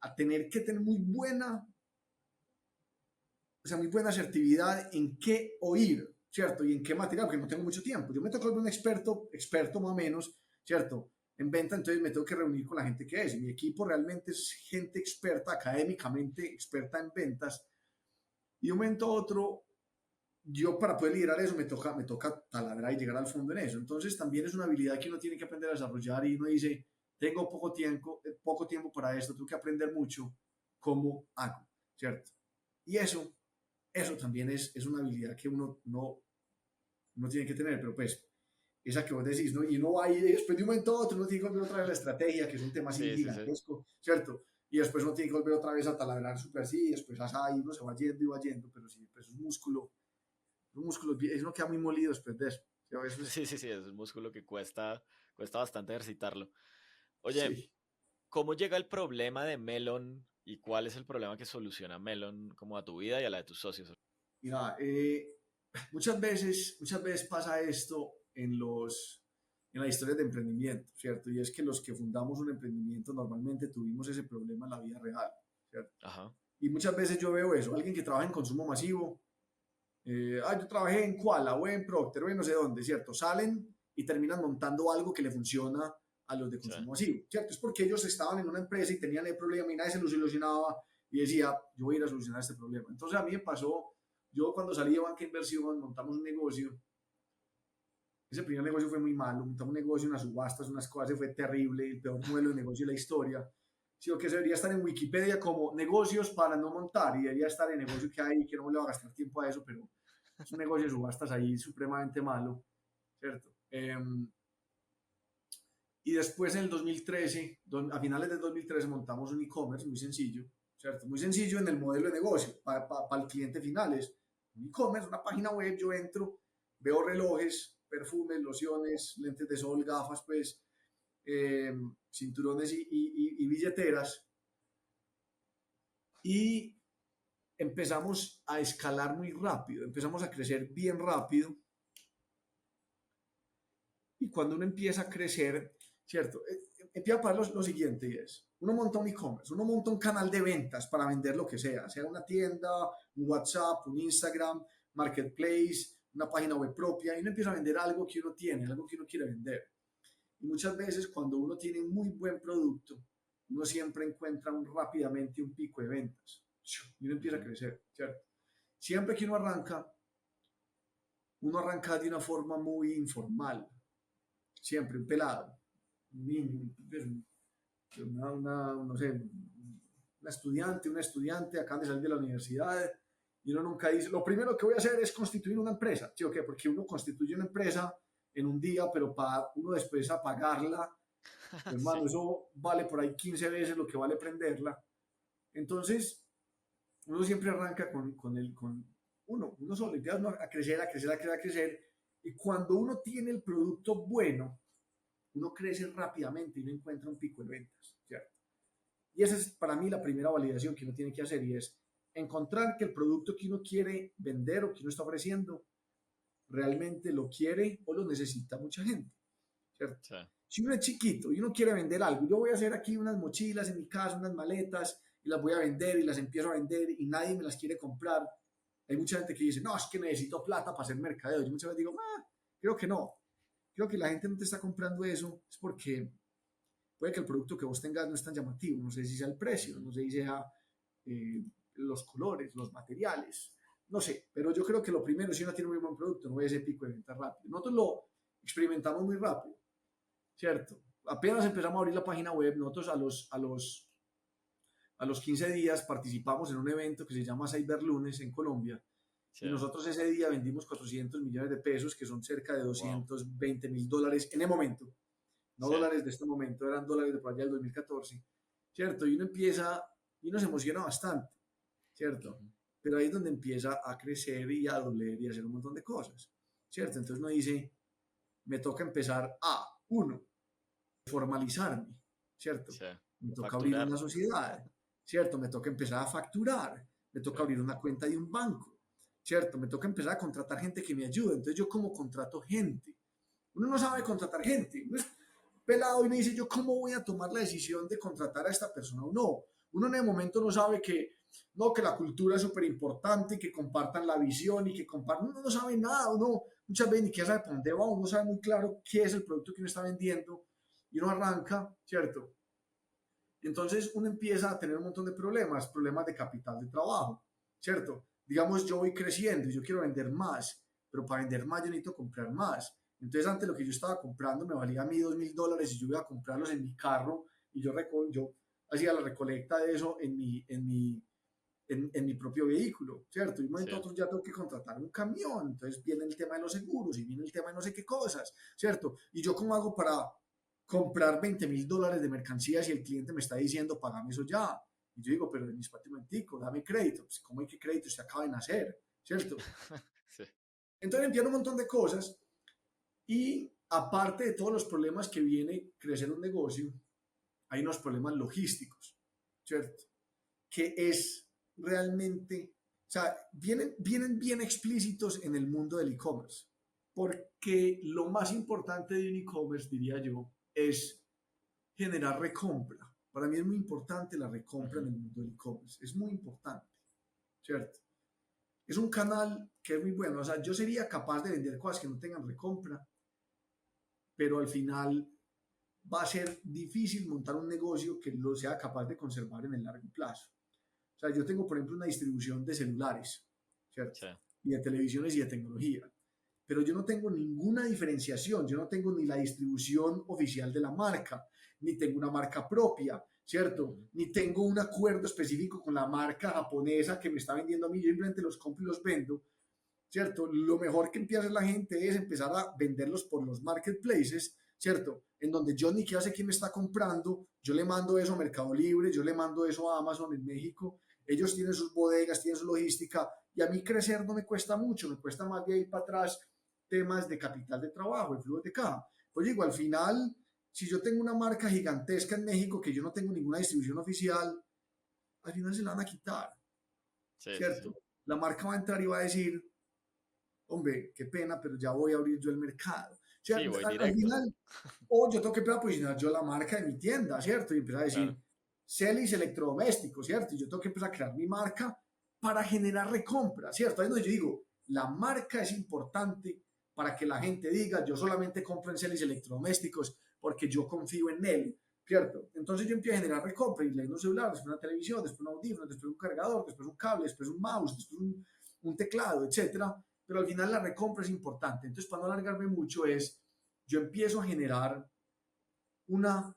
a tener que tener muy buena o sea, muy buena asertividad en qué oír, ¿cierto? Y en qué material, porque no tengo mucho tiempo. Yo me toca volver un experto más o menos, ¿cierto? En venta, entonces me tengo que reunir con la gente que es. Mi equipo realmente es gente experta, académicamente experta en ventas. Y de un momento a otro, yo para poder liderar eso me toca taladrar y llegar al fondo en eso. Entonces también es una habilidad que uno tiene que aprender a desarrollar y uno dice, tengo poco tiempo para esto, tengo que aprender mucho, ¿cómo hago? ¿Cierto? Y eso también es una habilidad que uno no tiene que tener, pero pues esa que vos decís, ¿no? Y uno va ahí después de un momento a otro, uno tiene que volver otra vez a la estrategia, que es un tema así Sí, sí, sí. gigantesco, ¿cierto? Y después uno tiene que volver otra vez a taladrar súper así, y después así, uno se va yendo y va yendo, pero sí, pues es un músculo, uno queda muy molido después de eso. ¿Sí? A veces, Sí, sí, sí, es un músculo que cuesta bastante ejercitarlo. Oye, sí. ¿cómo llega el problema de Melon y cuál es el problema que soluciona Melon como a tu vida y a la de tus socios? Mira, muchas veces pasa esto en las historias de emprendimiento, ¿cierto? Y es que los que fundamos un emprendimiento normalmente tuvimos ese problema en la vida real, ¿cierto? Ajá, Y muchas veces yo veo eso, alguien que trabaja en consumo masivo, yo trabajé en Koala o en Procter o en no sé dónde, ¿cierto? Salen y terminan montando algo que le funciona a los de sí, consumo masivo, ¿cierto? Es porque ellos estaban en una empresa y tenían el problema y nadie se lo solucionaba y decía, yo voy a ir a solucionar este problema. Entonces a mí me pasó, yo cuando salí de banca de inversión, montamos un negocio, ese primer negocio fue muy malo, montamos un negocio, unas subastas, unas cosas, fue terrible, el peor modelo de negocio de la historia. Sino que se debería estar en Wikipedia como negocios para no montar y debería estar en negocio que hay, que no me le va a gastar tiempo a eso, pero es un negocio de subastas ahí supremamente malo, ¿cierto? Y después en el 2013, a finales del 2013 montamos un e-commerce muy sencillo, ¿cierto? Muy sencillo en el modelo de negocio, para el cliente final es un e-commerce, una página web, yo entro, veo relojes, perfumes, lociones, lentes de sol, gafas, pues, eh, cinturones y billeteras, y empezamos a escalar muy rápido, empezamos a crecer bien rápido, y cuando uno empieza a crecer, ¿cierto? Empieza a pasar lo siguiente y es, uno monta un e-commerce, uno monta un canal de ventas para vender lo que sea una tienda, un WhatsApp, un Instagram, marketplace, una página web propia, y uno empieza a vender algo que uno tiene, algo que uno quiere vender. Y muchas veces cuando uno tiene un muy buen producto, uno siempre encuentra rápidamente un pico de ventas y uno empieza a ujú, crecer, ¿cierto? Siempre que uno arranca de una forma muy informal, siempre un pelado, un niño, no sé, una estudiante, acaban de salir de la universidad y uno nunca dice, lo primero que voy a hacer es constituir una empresa, ¿sí o qué? Porque uno constituye una empresa en un día, pero para uno después apagarla, hermano, sí, eso vale por ahí 15 veces lo que vale prenderla. Entonces, uno siempre arranca con uno solo, empieza a crecer, a crecer, a crecer, a crecer, y cuando uno tiene el producto bueno, uno crece rápidamente y uno encuentra un pico de ventas, ¿cierto? Y esa es para mí la primera validación que uno tiene que hacer y es encontrar que el producto que uno quiere vender o que uno está ofreciendo realmente lo quiere o lo necesita mucha gente, ¿cierto? sí, Si uno es chiquito y uno quiere vender algo, yo voy a hacer aquí unas mochilas en mi casa, unas maletas y las voy a vender y las empiezo a vender y nadie me las quiere comprar. Hay mucha gente que dice, no, es que necesito plata para hacer mercadeo. Yo muchas veces digo, creo que no. Creo que la gente no te está comprando eso es porque puede que el producto que vos tengas no es tan llamativo, no sé si sea el precio, ujú, no sé si sea los colores, los materiales, no sé, pero yo creo que lo primero, si uno tiene un muy buen producto, no es ese pico de venta rápido. Nosotros lo experimentamos muy rápido, ¿cierto? Apenas empezamos a abrir la página web, nosotros a los 15 días participamos en un evento que se llama Cyberlunes en Colombia sí, y nosotros ese día vendimos 400 millones de pesos, que son cerca de wow, 220.000 dólares en el momento, no sí, dólares de este momento, eran dólares de por allá del 2014, ¿cierto? Y uno empieza, y uno se emociona bastante, ¿cierto? ujú, Pero ahí es donde empieza a crecer y a doler y a hacer un montón de cosas, ¿cierto? Entonces uno dice, me toca empezar a, uno, formalizarme, ¿cierto? sí, Me toca abrir facturar, una sociedad, ¿cierto? Me toca empezar a facturar, me sí, toca abrir una cuenta de un banco, ¿cierto? Me toca empezar a contratar gente que me ayude. Entonces yo como contrato gente. Uno no sabe ujú, contratar gente. Uno es pelado y me dice, yo cómo voy a tomar la decisión de contratar a esta persona o no. Uno en el momento no sabe que no, que la cultura es súper importante, que compartan la visión y que compartan, uno no sabe nada, uno muchas veces ni siquiera sabe por dónde va, uno sabe muy claro qué es el producto que uno está vendiendo y uno arranca, ¿cierto? Entonces uno empieza a tener un montón de problemas de capital de trabajo, ¿cierto? Digamos, yo voy creciendo y yo quiero vender más, pero para vender más yo necesito comprar más. Entonces antes lo que yo estaba comprando me valía a mí $2.000 y yo iba a comprarlos en mi carro y yo hacía la recolecta de eso en mi propio vehículo, ¿cierto? Y un momento a Sí. otro ya tengo que contratar un camión, entonces viene el tema de los seguros y viene el tema de no sé qué cosas, ¿cierto? Y yo cómo hago para comprar $20.000 de mercancías y el cliente me está diciendo, pagame eso ya. Y yo digo, pero mis patimentico, dame crédito. Pues, ¿cómo hay que crédito? Se acaba de nacer, ¿cierto? Sí. Entonces entiendo un montón de cosas y aparte de todos los problemas que viene crecer un negocio, hay unos problemas logísticos, ¿cierto? Que es realmente, o sea, vienen bien explícitos en el mundo del e-commerce, porque lo más importante de un e-commerce, diría yo, es generar recompra. Para mí es muy importante la recompra en Ujú. el mundo del e-commerce, es muy importante, ¿cierto? Es un canal que es muy bueno, o sea, yo sería capaz de vender cosas que no tengan recompra, pero al final va a ser difícil montar un negocio que lo sea capaz de conservar en el largo plazo. O sea, yo tengo, por ejemplo, una distribución de celulares, ¿cierto? Sí. Y de televisiones y de tecnología. Pero yo no tengo ninguna diferenciación, yo no tengo ni la distribución oficial de la marca, ni tengo una marca propia, ¿cierto? Ujú. Ni tengo un acuerdo específico con la marca japonesa que me está vendiendo a mí, yo simplemente los compro y los vendo, ¿cierto? Lo mejor que empieza a hacer la gente es empezar a venderlos por los marketplaces, ¿cierto? En donde yo ni siquiera sé quién me está comprando, yo le mando eso a Mercado Libre, yo le mando eso a Amazon en México, ellos tienen sus bodegas, tienen su logística, y a mí crecer no me cuesta mucho, me cuesta más de ahí para atrás temas de capital de trabajo, el flujo de caja. Pues digo, al final, si yo tengo una marca gigantesca en México que yo no tengo ninguna distribución oficial, al final se la van a quitar, Sí, sí, sí. ¿cierto? La marca va a entrar y va a decir, hombre, qué pena, pero ya voy a abrir yo el mercado. O sea, Sí, voy al directo. final, o yo tengo que posicionar yo la marca de mi tienda, ¿cierto? Y empezar a Claro. decir, Celis electrodomésticos, ¿cierto? Y yo tengo que empezar a crear mi marca para generar recompra, ¿cierto? Ahí es donde yo digo, la marca es importante para que la gente diga, yo solamente compro en Celis electrodomésticos porque yo confío en él, ¿cierto? Entonces yo empiezo a generar recompra y le doy un celular, después una televisión, después un audífono, después un cargador, después un cable, después un mouse, después un teclado, etcétera. Pero al final la recompra es importante. Entonces, para no alargarme mucho, yo empiezo a generar una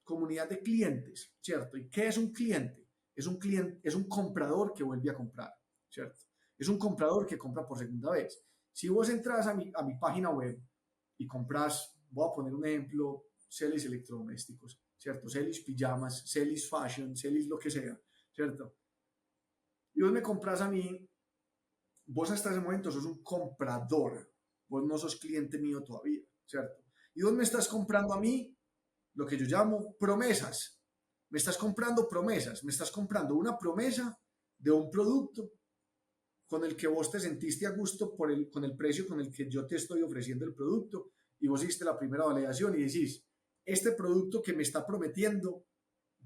comunidad de clientes, ¿cierto? ¿Y qué es un cliente? Es un comprador que vuelve a comprar, ¿cierto? Es un comprador que compra por segunda vez. Si vos entras a mi página web y compras, voy a poner un ejemplo, Celis electrodomésticos, ¿cierto? Celis pijamas, Celis fashion, Celis lo que sea, ¿cierto? Y vos me compras a mí, vos hasta ese momento sos un comprador, vos no sos cliente mío todavía, ¿cierto? Y vos me estás comprando a mí lo que yo llamo promesas. Me estás comprando promesas, me estás comprando una promesa de un producto con el que vos te sentiste a gusto con el precio con el que yo te estoy ofreciendo el producto y vos hiciste la primera validación y decís, este producto que me está prometiendo,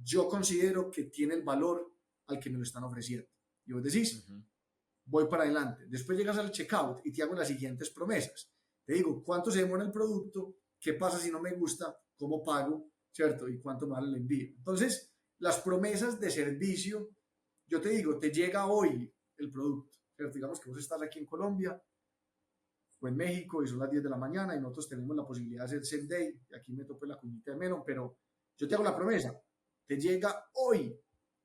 yo considero que tiene el valor al que me lo están ofreciendo. Y vos decís, Ujú. voy para adelante. Después llegas al checkout y te hago las siguientes promesas. Te digo, ¿cuánto se demora el producto? ¿Qué pasa si no me gusta? ¿Cómo pago? ¿Cierto? ¿Y cuánto me vale el envío? Entonces, las promesas de servicio, yo te digo, te llega hoy el producto. ¿Cierto? Digamos que vos estás aquí en Colombia o en México y son las 10 de la mañana y nosotros tenemos la posibilidad de hacer same day. Y aquí me topo la cuñita de Melon, pero yo te hago la promesa. Te llega hoy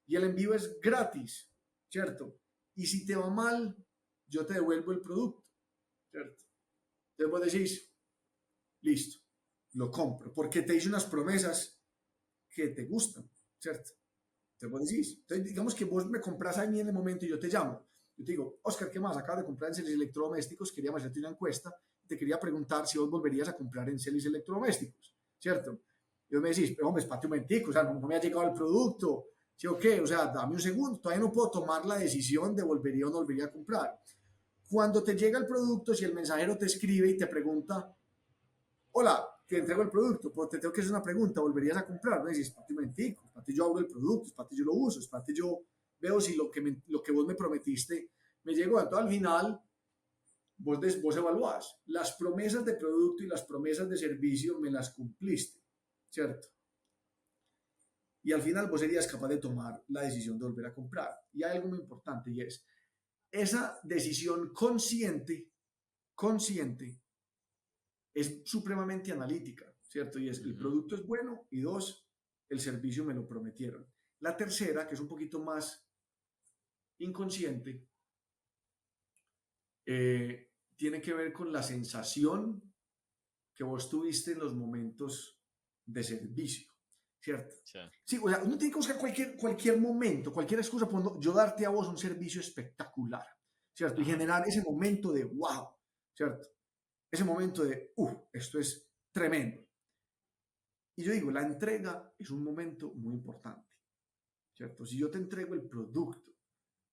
y el envío es gratis, ¿cierto? Y si te va mal, yo te devuelvo el producto, ¿cierto? Entonces vos decís, listo, lo compro, porque te hice unas promesas que te gustan, ¿cierto? Entonces vos decís, entonces digamos que vos me compras a mí en el momento y yo te llamo. Yo te digo, Oscar, ¿qué más? Acabas de comprar en Celis Electrodomésticos, queríamos hacerte una encuesta, te quería preguntar si vos volverías a comprar en Celis Electrodomésticos, ¿cierto? Y vos me decís, pero hombre, espate un momentico, o sea, no me ha llegado el producto, ¿sí o qué? O sea, dame un segundo, todavía no puedo tomar la decisión de volvería o no volvería a comprar. Cuando te llega el producto, si el mensajero te escribe y te pregunta, hola, te entrego el producto, pero te tengo que hacer una pregunta, ¿volverías a comprar? No dices, espérate un momentico, espérate yo abro el producto, espérate yo lo uso, espérate yo veo si lo que vos me prometiste me llegó. Entonces al final vos evaluás. Las promesas de producto y las promesas de servicio me las cumpliste, ¿cierto? Y al final vos serías capaz de tomar la decisión de volver a comprar. Y hay algo muy importante y es esa decisión consciente es supremamente analítica, ¿cierto? Y es el producto es bueno y dos, el servicio me lo prometieron. La tercera, que es un poquito más inconsciente, tiene que ver con la sensación que vos tuviste en los momentos de servicio, ¿cierto? Sí. Sí, o sea, uno tiene que buscar cualquier momento, cualquier excusa, por yo darte a vos un servicio espectacular, ¿cierto? Y generar ese momento de wow, ¿cierto? Ese momento de, esto es tremendo. Y yo digo, la entrega es un momento muy importante, ¿cierto? Si yo te entrego el producto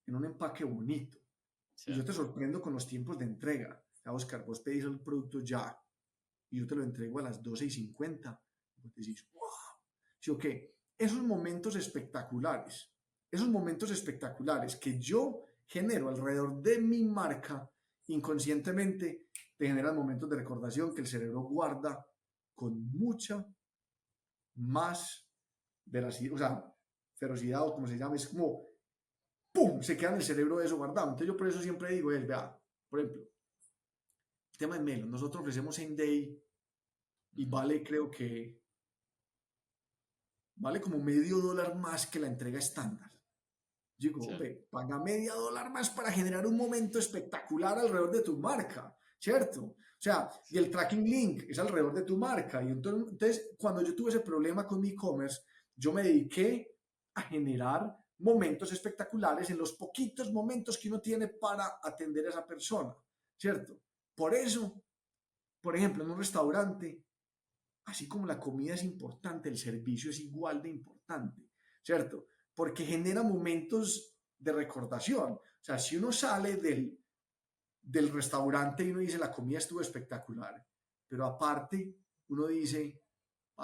en un empaque bonito y yo te sorprendo con los tiempos de entrega, Oscar, vos pedís el producto ya y yo te lo entrego a las 12:50, vos decís, wow, ¿sí o qué? Esos momentos espectaculares que yo genero alrededor de mi marca, inconscientemente te generan momentos de recordación que el cerebro guarda con mucha más veracidad, o sea, ferocidad o como se llama, es como, ¡pum!, se queda en el cerebro eso guardado. Entonces yo por eso siempre digo, vea, por ejemplo, el tema de Melon, nosotros ofrecemos same day y vale, creo que, vale como $0.50 más que la entrega estándar. Digo, hombre, paga $0.50 más para generar un momento espectacular alrededor de tu marca, ¿cierto? O sea, y el tracking link es alrededor de tu marca. Y entonces, cuando yo tuve ese problema con mi e-commerce, yo me dediqué a generar momentos espectaculares en los poquitos momentos que uno tiene para atender a esa persona, ¿cierto? Por eso, por ejemplo, en un restaurante, así como la comida es importante, el servicio es igual de importante, ¿cierto? Porque genera momentos de recordación. O sea, si uno sale del restaurante y uno dice la comida estuvo espectacular, pero aparte uno dice,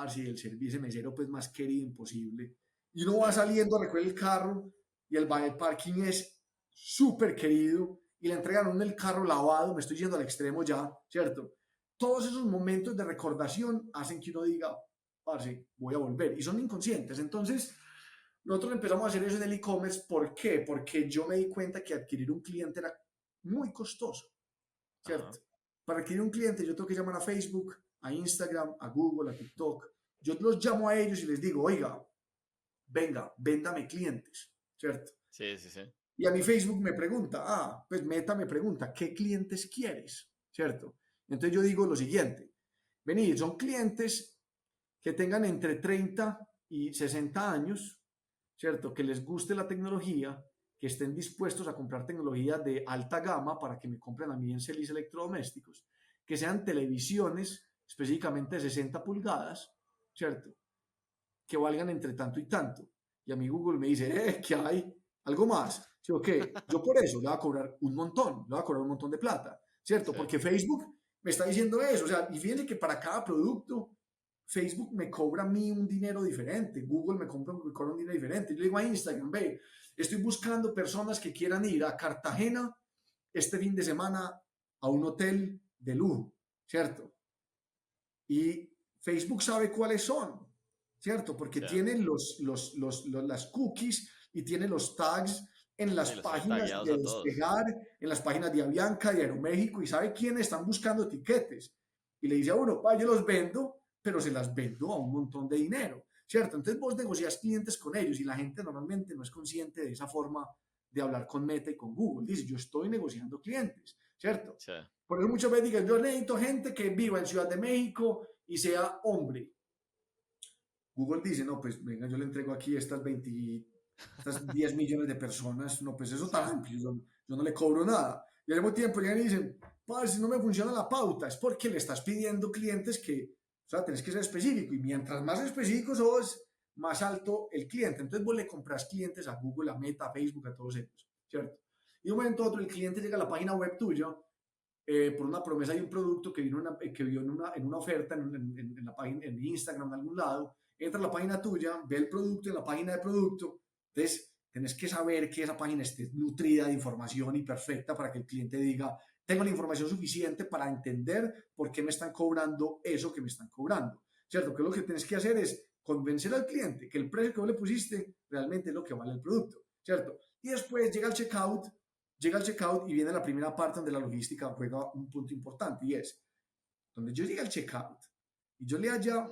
si el servicio mesero pues más querido imposible, y uno va saliendo a recoger el carro y el parking es súper querido y le entregan a uno el carro lavado, me estoy yendo al extremo ya, ¿cierto? Todos esos momentos de recordación hacen que uno diga, voy a volver, y son inconscientes. Entonces, nosotros empezamos a hacer eso en el e-commerce. ¿Por qué? Porque yo me di cuenta que adquirir un cliente era muy costoso, ¿cierto? Para adquirir un cliente yo tengo que llamar a Facebook, a Instagram, a Google, a TikTok. Yo los llamo a ellos y les digo, oiga, venga, véndame clientes, ¿cierto? Sí, sí, sí. Y a mi Facebook me pregunta, pues Meta me pregunta, ¿qué clientes quieres? ¿Cierto? Entonces yo digo lo siguiente, venid, son clientes que tengan entre 30 y 60 años, ¿cierto? Que les guste la tecnología, que estén dispuestos a comprar tecnología de alta gama para que me compren a mí en Celis Electrodomésticos, que sean televisiones específicamente de 60 pulgadas, ¿cierto? Que valgan entre tanto y tanto. Y a mí Google me dice, ¿qué hay? ¿Algo más? ¿Sí o qué? Yo por eso le voy a cobrar un montón, le voy a cobrar un montón de plata, ¿cierto? Porque Facebook me está diciendo eso, o sea, y fíjense que para cada producto Facebook me cobra a mí un dinero diferente, Google me cobra un dinero diferente. Yo le digo a Instagram, ve, estoy buscando personas que quieran ir a Cartagena este fin de semana a un hotel de lujo, ¿cierto? Y Facebook sabe cuáles son, ¿cierto? Porque tienen las cookies y tienen los tags en las páginas de Despegar, en las páginas de Avianca, de Aeroméxico, y sabe quiénes están buscando tiquetes. Y le dice a uno, yo los vendo, pero se las vendo a un montón de dinero, ¿cierto? Entonces vos negocias clientes con ellos y la gente normalmente no es consciente de esa forma de hablar con Meta y con Google. Dice, yo estoy negociando clientes, ¿cierto? Sí. Por eso muchas veces digan, yo necesito gente que viva en Ciudad de México y sea hombre. Google dice, no, pues venga, yo le entrego aquí estas 10 millones de personas, no, pues eso está amplio, yo no le cobro nada. Y al mismo tiempo llegan y dicen, si no me funciona la pauta, es porque le estás pidiendo clientes que, o sea, tenés que ser específico, y mientras más específico sos, más alto el cliente. Entonces vos le compras clientes a Google, a Meta, a Facebook, a todos ellos, ¿cierto? Y de un momento a otro el cliente llega a la página web tuya por una promesa de un producto que vio en una oferta en la página, en Instagram, en algún lado, entra a la página tuya, ve el producto en la página de producto, entonces tenés que saber que esa página esté nutrida de información y perfecta para que el cliente diga, tengo la información suficiente para entender por qué me están cobrando eso que me están cobrando, ¿cierto? Que lo que tienes que hacer es convencer al cliente que el precio que vos le pusiste realmente es lo que vale el producto, ¿cierto? Y después llega el checkout y viene la primera parte donde la logística juega un punto importante y es, donde yo llegue al checkout y yo le haya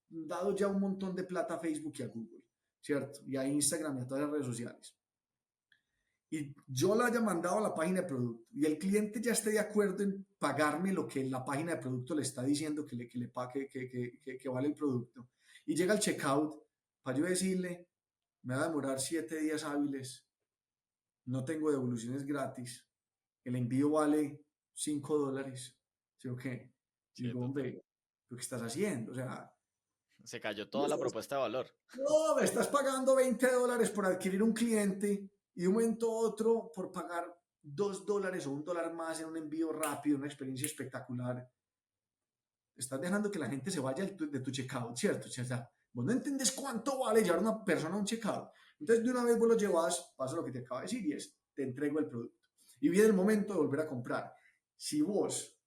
dado ya un montón de plata a Facebook y a Google, ¿cierto? Y a Instagram y a todas las redes sociales. Y yo le haya mandado a la página de producto y el cliente ya esté de acuerdo en pagarme lo que la página de producto le está diciendo que le pague, que vale el producto. Y llega al checkout para yo decirle, me va a demorar 7 días hábiles, no tengo devoluciones gratis, el envío vale $5, ¿sí o qué? Sí, Digo, total. hombre, ¿lo que estás haciendo? O sea, Se cayó toda la propuesta de valor. no, me estás pagando $20 por adquirir un cliente y de un momento a otro por pagar $2 o $1 más en un envío rápido, una experiencia espectacular. Estás dejando que la gente se vaya de tu checkout, ¿cierto? O sea, vos no entendés cuánto vale llevar a una persona a un checkout. Entonces, de una vez vos lo llevas, pasa lo que te acabo de decir y es, te entrego el producto. Y viene el momento de volver a comprar. Si vos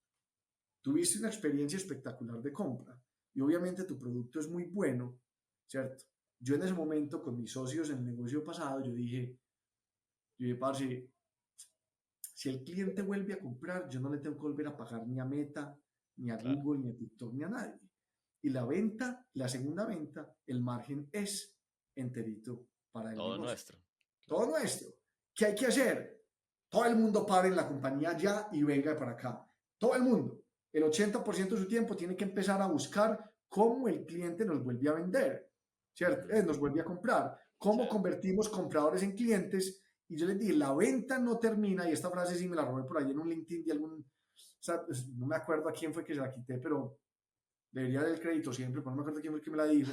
tuviste una experiencia espectacular de compra y obviamente tu producto es muy bueno, ¿cierto? Yo en ese momento con mis socios en el negocio pasado, parce, si el cliente vuelve a comprar, yo no le tengo que volver a pagar ni a Meta, ni a Claro. Google, ni a TikTok, ni a nadie. Y la venta, la segunda venta, el margen es enterito para el Todo negocio. nuestro. Todo Claro. nuestro. ¿Qué hay que hacer? Todo el mundo para en la compañía ya y venga para acá. Todo el mundo. El 80% de su tiempo tiene que empezar a buscar cómo el cliente nos vuelve a vender, ¿cierto? Nos vuelve a comprar. Sí. Cómo convertimos compradores en clientes. Y yo les dije, la venta no termina, y esta frase sí me la robé por ahí en un LinkedIn de algún, o sea, pues, no me acuerdo a quién fue que se la quité, pero debería dar el crédito siempre, pero no me acuerdo quién fue el que me la dijo.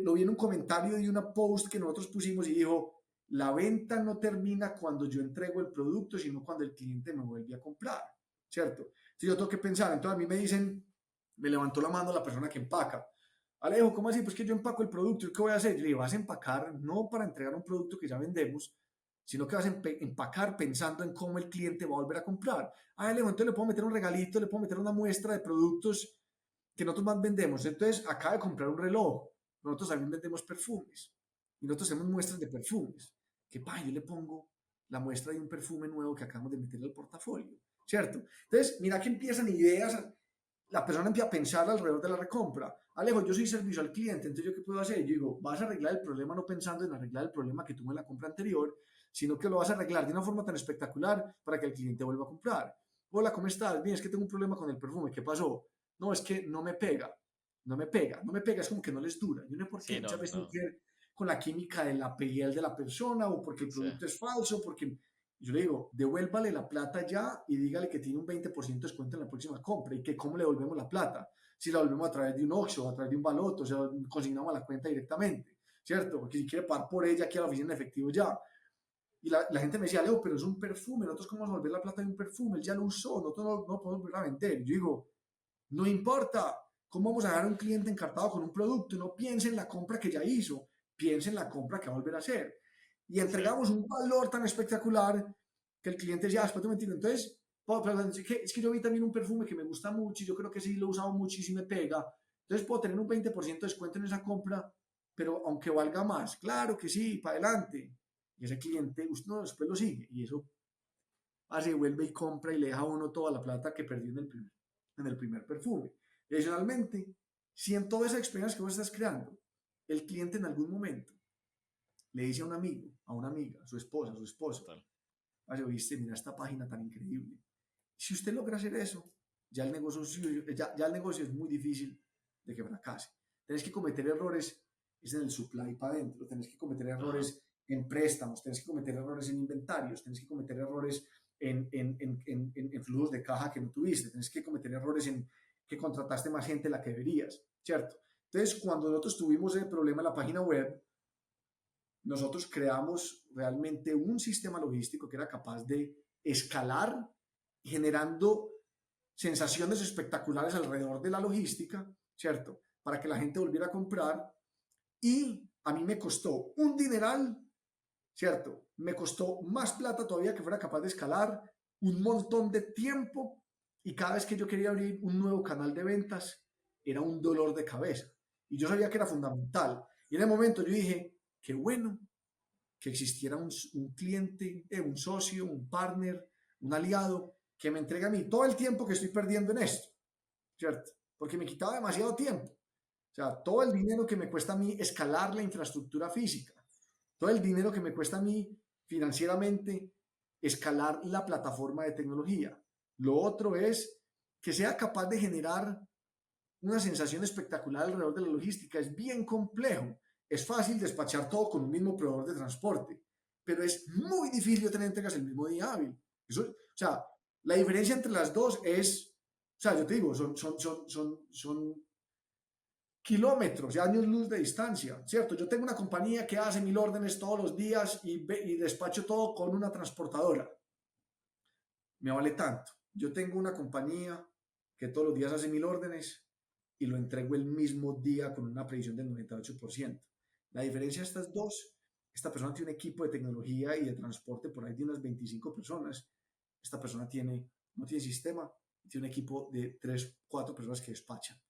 Lo vi en un comentario de una post que nosotros pusimos y dijo, la venta no termina cuando yo entrego el producto, sino cuando el cliente me vuelve a comprar, ¿cierto? Si yo tengo que pensar, entonces a mí me dicen, me levantó la mano la persona que empaca. Alejo, ¿cómo así? Pues que yo empaco el producto, ¿y qué voy a hacer? Yo le digo, vas a empacar no para entregar un producto que ya vendemos, sino que vas a empacar pensando en cómo el cliente va a volver a comprar. Ah, Alejo, entonces le puedo meter un regalito, le puedo meter una muestra de productos que nosotros más vendemos. Entonces, acaba de comprar un reloj, nosotros también vendemos perfumes y nosotros hacemos muestras de perfumes. Que yo le pongo la muestra de un perfume nuevo que acabamos de meter al portafolio, ¿cierto? Entonces, mira que empiezan ideas, la persona empieza a pensar alrededor de la recompra. Alejo, yo soy servicio al cliente, entonces ¿yo qué puedo hacer? Yo digo, vas a arreglar el problema no pensando en arreglar el problema que tuvo en la compra anterior, sino que lo vas a arreglar de una forma tan espectacular para que el cliente vuelva a comprar. Hola, ¿cómo estás? Bien, es que tengo un problema con el perfume, ¿qué pasó? No, es que no me pega, no me pega, no me pega, es como que no les dura. Yo no sé por qué, Sí, muchas no, veces tiene no. que ver con la química de la piel de la persona o porque el Sí. producto es falso, porque yo le digo, devuélvale la plata ya y dígale que tiene un 20% de descuento en la próxima compra y que cómo le devolvemos la plata. Si la volvemos a través de un Oxxo, a través de un Baloto, o sea, consignamos a la cuenta directamente, ¿cierto? Porque si quiere pagar por ella aquí a la oficina en efectivo ya. Y la gente me decía, Leo, pero es un perfume, nosotros cómo vamos a volver la plata de un perfume, él ya lo usó, nosotros no podemos volver a vender. Yo digo, no importa, ¿cómo vamos a dejar a un cliente encartado con un producto? No piense en la compra que ya hizo, piense en la compra que va a volver a hacer. Y Sí. entregamos un valor tan espectacular que el cliente ya, después de un momento, entonces, es que yo vi también un perfume que me gusta mucho y yo creo que sí lo he usado mucho y sí me pega. Entonces puedo tener un 20% de descuento en esa compra, pero aunque valga más, claro que sí, para adelante. Y ese cliente, no, después lo sigue y eso hace, vuelve y compra y le deja a uno toda la plata que perdió en el primer perfume. Y adicionalmente, si en toda esa experiencia que vos estás creando, el cliente en algún momento le dice a un amigo, a una amiga, a su esposa, a su esposo, Total. oye, viste, mira esta página tan increíble. Si usted logra hacer eso, ya el negocio, ya el negocio es muy difícil de que fracase. Tenés que cometer errores, es en el supply para adentro, tenés que cometer Ajá. errores en préstamos, tenés que cometer errores en inventarios, tenés que cometer errores en flujos de caja que no tuviste, tenés que cometer errores en que contrataste más gente de la que deberías, ¿cierto? Entonces, cuando nosotros tuvimos el problema en la página web, nosotros creamos realmente un sistema logístico que era capaz de escalar generando sensaciones espectaculares alrededor de la logística, ¿cierto? Para que la gente volviera a comprar y a mí me costó un dineral ¿cierto? Me costó más plata todavía que fuera capaz de escalar, un montón de tiempo, y cada vez que yo quería abrir un nuevo canal de ventas, era un dolor de cabeza. Y yo sabía que era fundamental. Y en el momento yo dije, qué bueno que existiera un cliente, un socio, un partner, un aliado, que me entregue a mí todo el tiempo que estoy perdiendo en esto, ¿cierto? Porque me quitaba demasiado tiempo. O sea, todo el dinero que me cuesta a mí escalar la infraestructura física, todo el dinero que me cuesta a mí financieramente escalar la plataforma de tecnología. Lo otro es que sea capaz de generar una sensación espectacular alrededor de la logística. Es bien complejo. Es fácil despachar todo con un mismo proveedor de transporte, pero es muy difícil tener entregas el mismo día hábil. Eso, o sea, la diferencia entre las dos es, o sea, yo te digo, son kilómetros y años luz de distancia, ¿cierto? Yo tengo una compañía que hace 1000 órdenes todos los días y despacho todo con una transportadora. Me vale tanto. Yo tengo una compañía que todos los días hace 1000 órdenes y lo entrego el mismo día con una previsión del 98%. La diferencia de estas dos, esta persona tiene un equipo de tecnología y de transporte por ahí de unas 25 personas. Esta persona no tiene sistema, tiene un equipo de 3, 4 personas que despachan.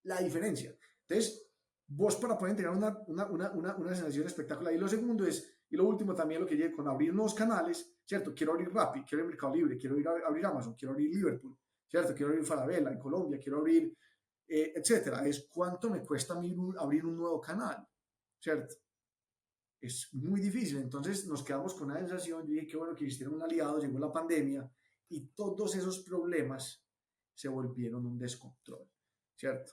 La diferencia. Entonces, vos para poder entregar una sensación espectacular. Y lo segundo es, y lo último también lo que llegue con abrir nuevos canales, ¿cierto? Quiero abrir Rappi, quiero abrir Mercado Libre, quiero abrir Amazon, quiero abrir Liverpool, ¿cierto? Quiero abrir Falabella en Colombia, quiero abrir, etcétera. Es cuánto me cuesta a mí abrir un nuevo canal, ¿cierto? Es muy difícil. Entonces nos quedamos con una sensación. Yo dije, qué bueno que existiera un aliado, llegó la pandemia y todos esos problemas se volvieron un descontrol, ¿cierto?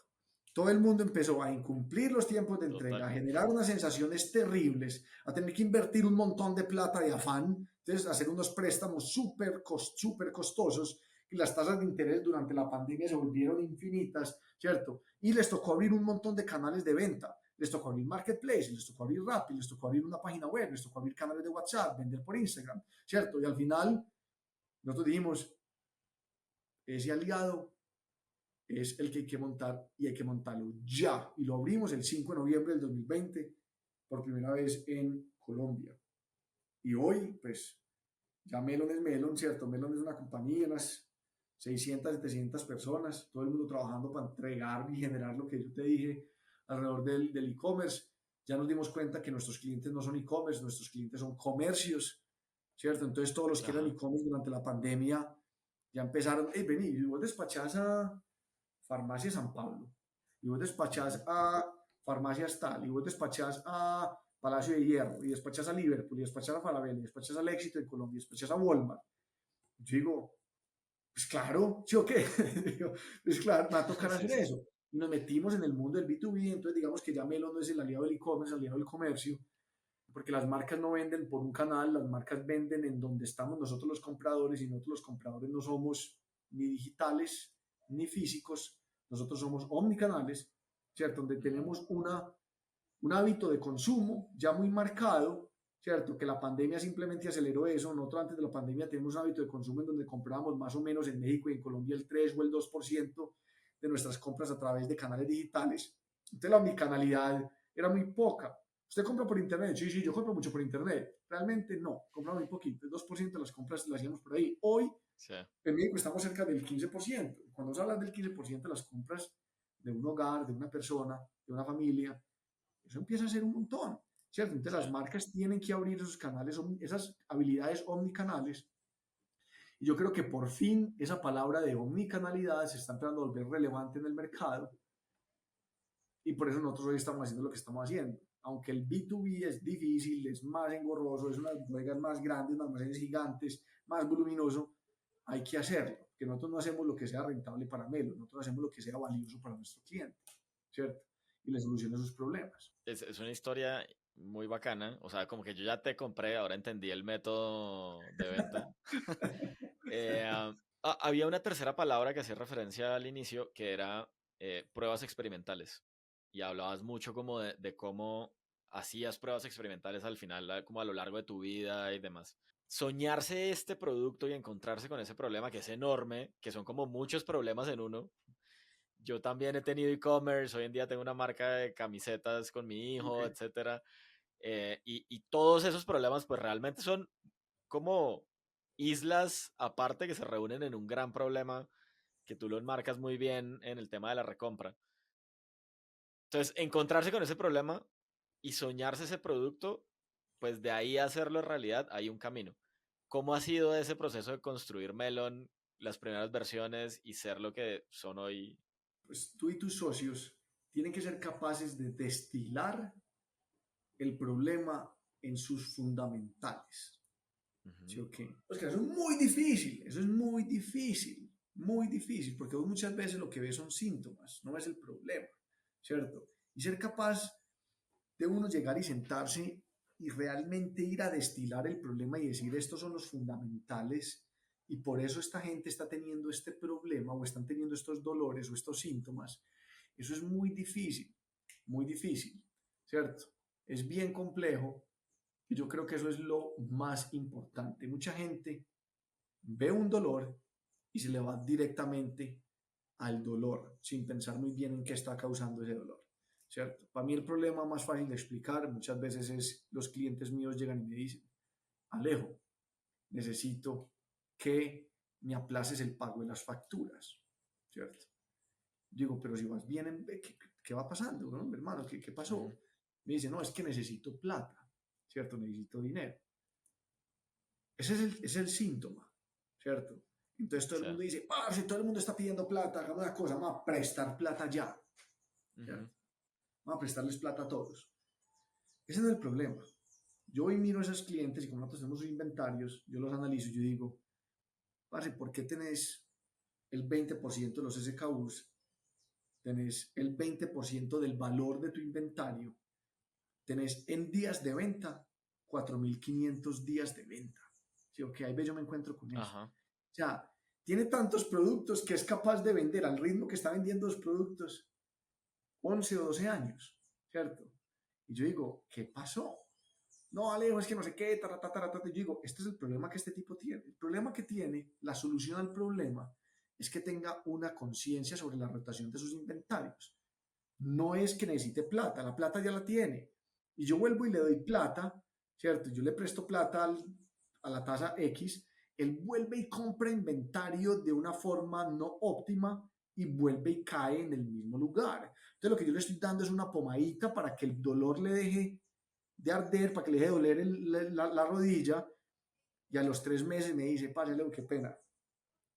Todo el mundo empezó a incumplir los tiempos de entrega, a Totalmente. generar unas sensaciones terribles, a tener que invertir un montón de plata de afán, entonces hacer unos préstamos súper costosos y las tasas de interés durante la pandemia se volvieron infinitas, ¿cierto? Y les tocó abrir un montón de canales de venta, les tocó abrir Marketplace, les tocó abrir Rappi, les tocó abrir una página web, les tocó abrir canales de WhatsApp, vender por Instagram, ¿cierto? Y al final nosotros dijimos, ese aliado es el que hay que montar y hay que montarlo ya. Y lo abrimos el 5 de noviembre del 2020 por primera vez en Colombia. Y hoy, pues, ya Melon es Melon, ¿cierto? Melon es una compañía, unas 600, 700 personas, todo el mundo trabajando para entregar y generar lo que yo te dije alrededor del e-commerce. Ya nos dimos cuenta que nuestros clientes no son e-commerce, nuestros clientes son comercios, ¿cierto? Entonces todos los que eran Ajá. e-commerce durante la pandemia ya empezaron, hey, vení, y vos despachás a Farmacia San Pablo, y vos despachás Ujú. a Farmacias tal, y vos despachás a Palacio de Hierro, y despachás a Liverpool, y despachás a Falabella, y despachás al Éxito de Colombia, y despachás a Walmart. Yo digo, pues claro, ¿sí o qué? Pues claro, me va a tocar Sí, hacer sí. eso. Y nos metimos en el mundo del B2B, entonces digamos que ya Melo no es el aliado del e-commerce, el aliado del comercio, porque las marcas no venden por un canal, las marcas venden en donde estamos nosotros los compradores y nosotros los compradores no somos ni digitales ni físicos, nosotros somos omnicanales, ¿cierto? Donde Ujú. tenemos un hábito de consumo ya muy marcado, ¿cierto? Que la pandemia simplemente aceleró eso. Nosotros antes de la pandemia tenemos un hábito de consumo en donde comprábamos más o menos en México y en Colombia el 3 o el 2% de nuestras compras a través de canales digitales. Entonces la omnicanalidad era muy poca. ¿Usted compra por internet? Sí, sí, yo compro mucho por internet. Realmente no, compramos muy poquito. El 2% de las compras las hacíamos por ahí. Hoy Sí. en México estamos cerca del 15%. Cuando se habla del 15% de las compras de un hogar, de una persona, de una familia, eso empieza a ser un montón, ¿cierto? Entonces Sí. las marcas tienen que abrir esos canales, esas habilidades omnicanales. Y yo creo que por fin esa palabra de omnicanalidad se está empezando a volver relevante en el mercado y por eso nosotros hoy estamos haciendo lo que estamos haciendo. Aunque el B2B es difícil, es más engorroso, es unas bodegas más grandes, unas almacenes gigantes, más voluminoso, hay que hacerlo. Que nosotros no hacemos lo que sea rentable para Melo, nosotros hacemos lo que sea valioso para nuestro cliente, ¿cierto? Y le soluciona sus problemas. Es una historia muy bacana. O sea, como que yo ya te compré, ahora entendí el método de venta. Había una tercera palabra que hacía referencia al inicio, que era pruebas experimentales. Y hablabas mucho como de cómo hacías pruebas experimentales al final, como a lo largo de tu vida y demás. Soñarse este producto y encontrarse con ese problema que es enorme, que son como muchos problemas en uno. Yo también he tenido e-commerce, hoy en día tengo una marca de camisetas con mi hijo, Okay. etcétera. y todos esos problemas pues realmente son como islas aparte que se reúnen en un gran problema que tú lo enmarcas muy bien en el tema de la recompra. Entonces, encontrarse con ese problema y soñarse ese producto, pues de ahí a hacerlo realidad hay un camino. ¿Cómo ha sido ese proceso de construir Melon, las primeras versiones y ser lo que son hoy? Pues tú y tus socios tienen que ser capaces de destilar el problema en sus fundamentales. ¿Sí o qué? Pues que eso es muy difícil, eso es muy difícil, porque vos muchas veces lo que ves son síntomas, no ves el problema, ¿cierto? Y ser capaz de uno llegar y sentarse y realmente ir a destilar el problema y decir estos son los fundamentales y por eso esta gente está teniendo este problema o están teniendo estos dolores o estos síntomas, eso es muy difícil, ¿cierto? Es bien complejo y yo creo que eso es lo más importante. Mucha gente ve un dolor y se le va directamente al dolor sin pensar muy bien en qué está causando ese dolor. ¿Cierto? Para mí el problema más fácil de explicar muchas veces es los clientes míos llegan y me dicen, Alejo, necesito que me aplaces el pago de las facturas, ¿cierto? Digo, pero si vas bien, ¿qué va pasando, no? Mi hermano? ¿Qué pasó? Me dice, no, es que necesito plata, ¿cierto? Necesito dinero. Ese es el síntoma, ¿cierto? Entonces todo el Sí. mundo dice, si todo el mundo está pidiendo plata, hagamos una cosa, vamos a prestar plata ya, ¿cierto? Vamos a prestarles plata a todos. Ese no es el problema. Yo hoy miro a esos clientes y como nosotros tenemos sus inventarios, yo los analizo y yo digo, parce, ¿por qué tenés el 20% de los SKUs? Tenés el 20% del valor de tu inventario. Tenés en días de venta 4.500 días de venta. ¿Sí? Ok, ahí ve, yo me encuentro con eso. Ajá. O sea, tiene tantos productos que es capaz de vender al ritmo que está vendiendo los productos 11 o 12 años, ¿cierto? Y yo digo, ¿qué pasó? No, Alejo, es que no sé qué, y yo digo, este es el problema que este tipo tiene. El problema que tiene, la solución al problema, es que tenga una conciencia sobre la rotación de sus inventarios. No es que necesite plata, la plata ya la tiene. Y yo vuelvo y le doy plata, ¿cierto? Yo le presto plata a la tasa X, él vuelve y compra inventario de una forma no óptima y vuelve y cae en el mismo lugar. Entonces lo que yo le estoy dando es una pomadita para que el dolor le deje de arder, para que le deje de doler la rodilla, y a los 3 meses me dice, párale, qué pena,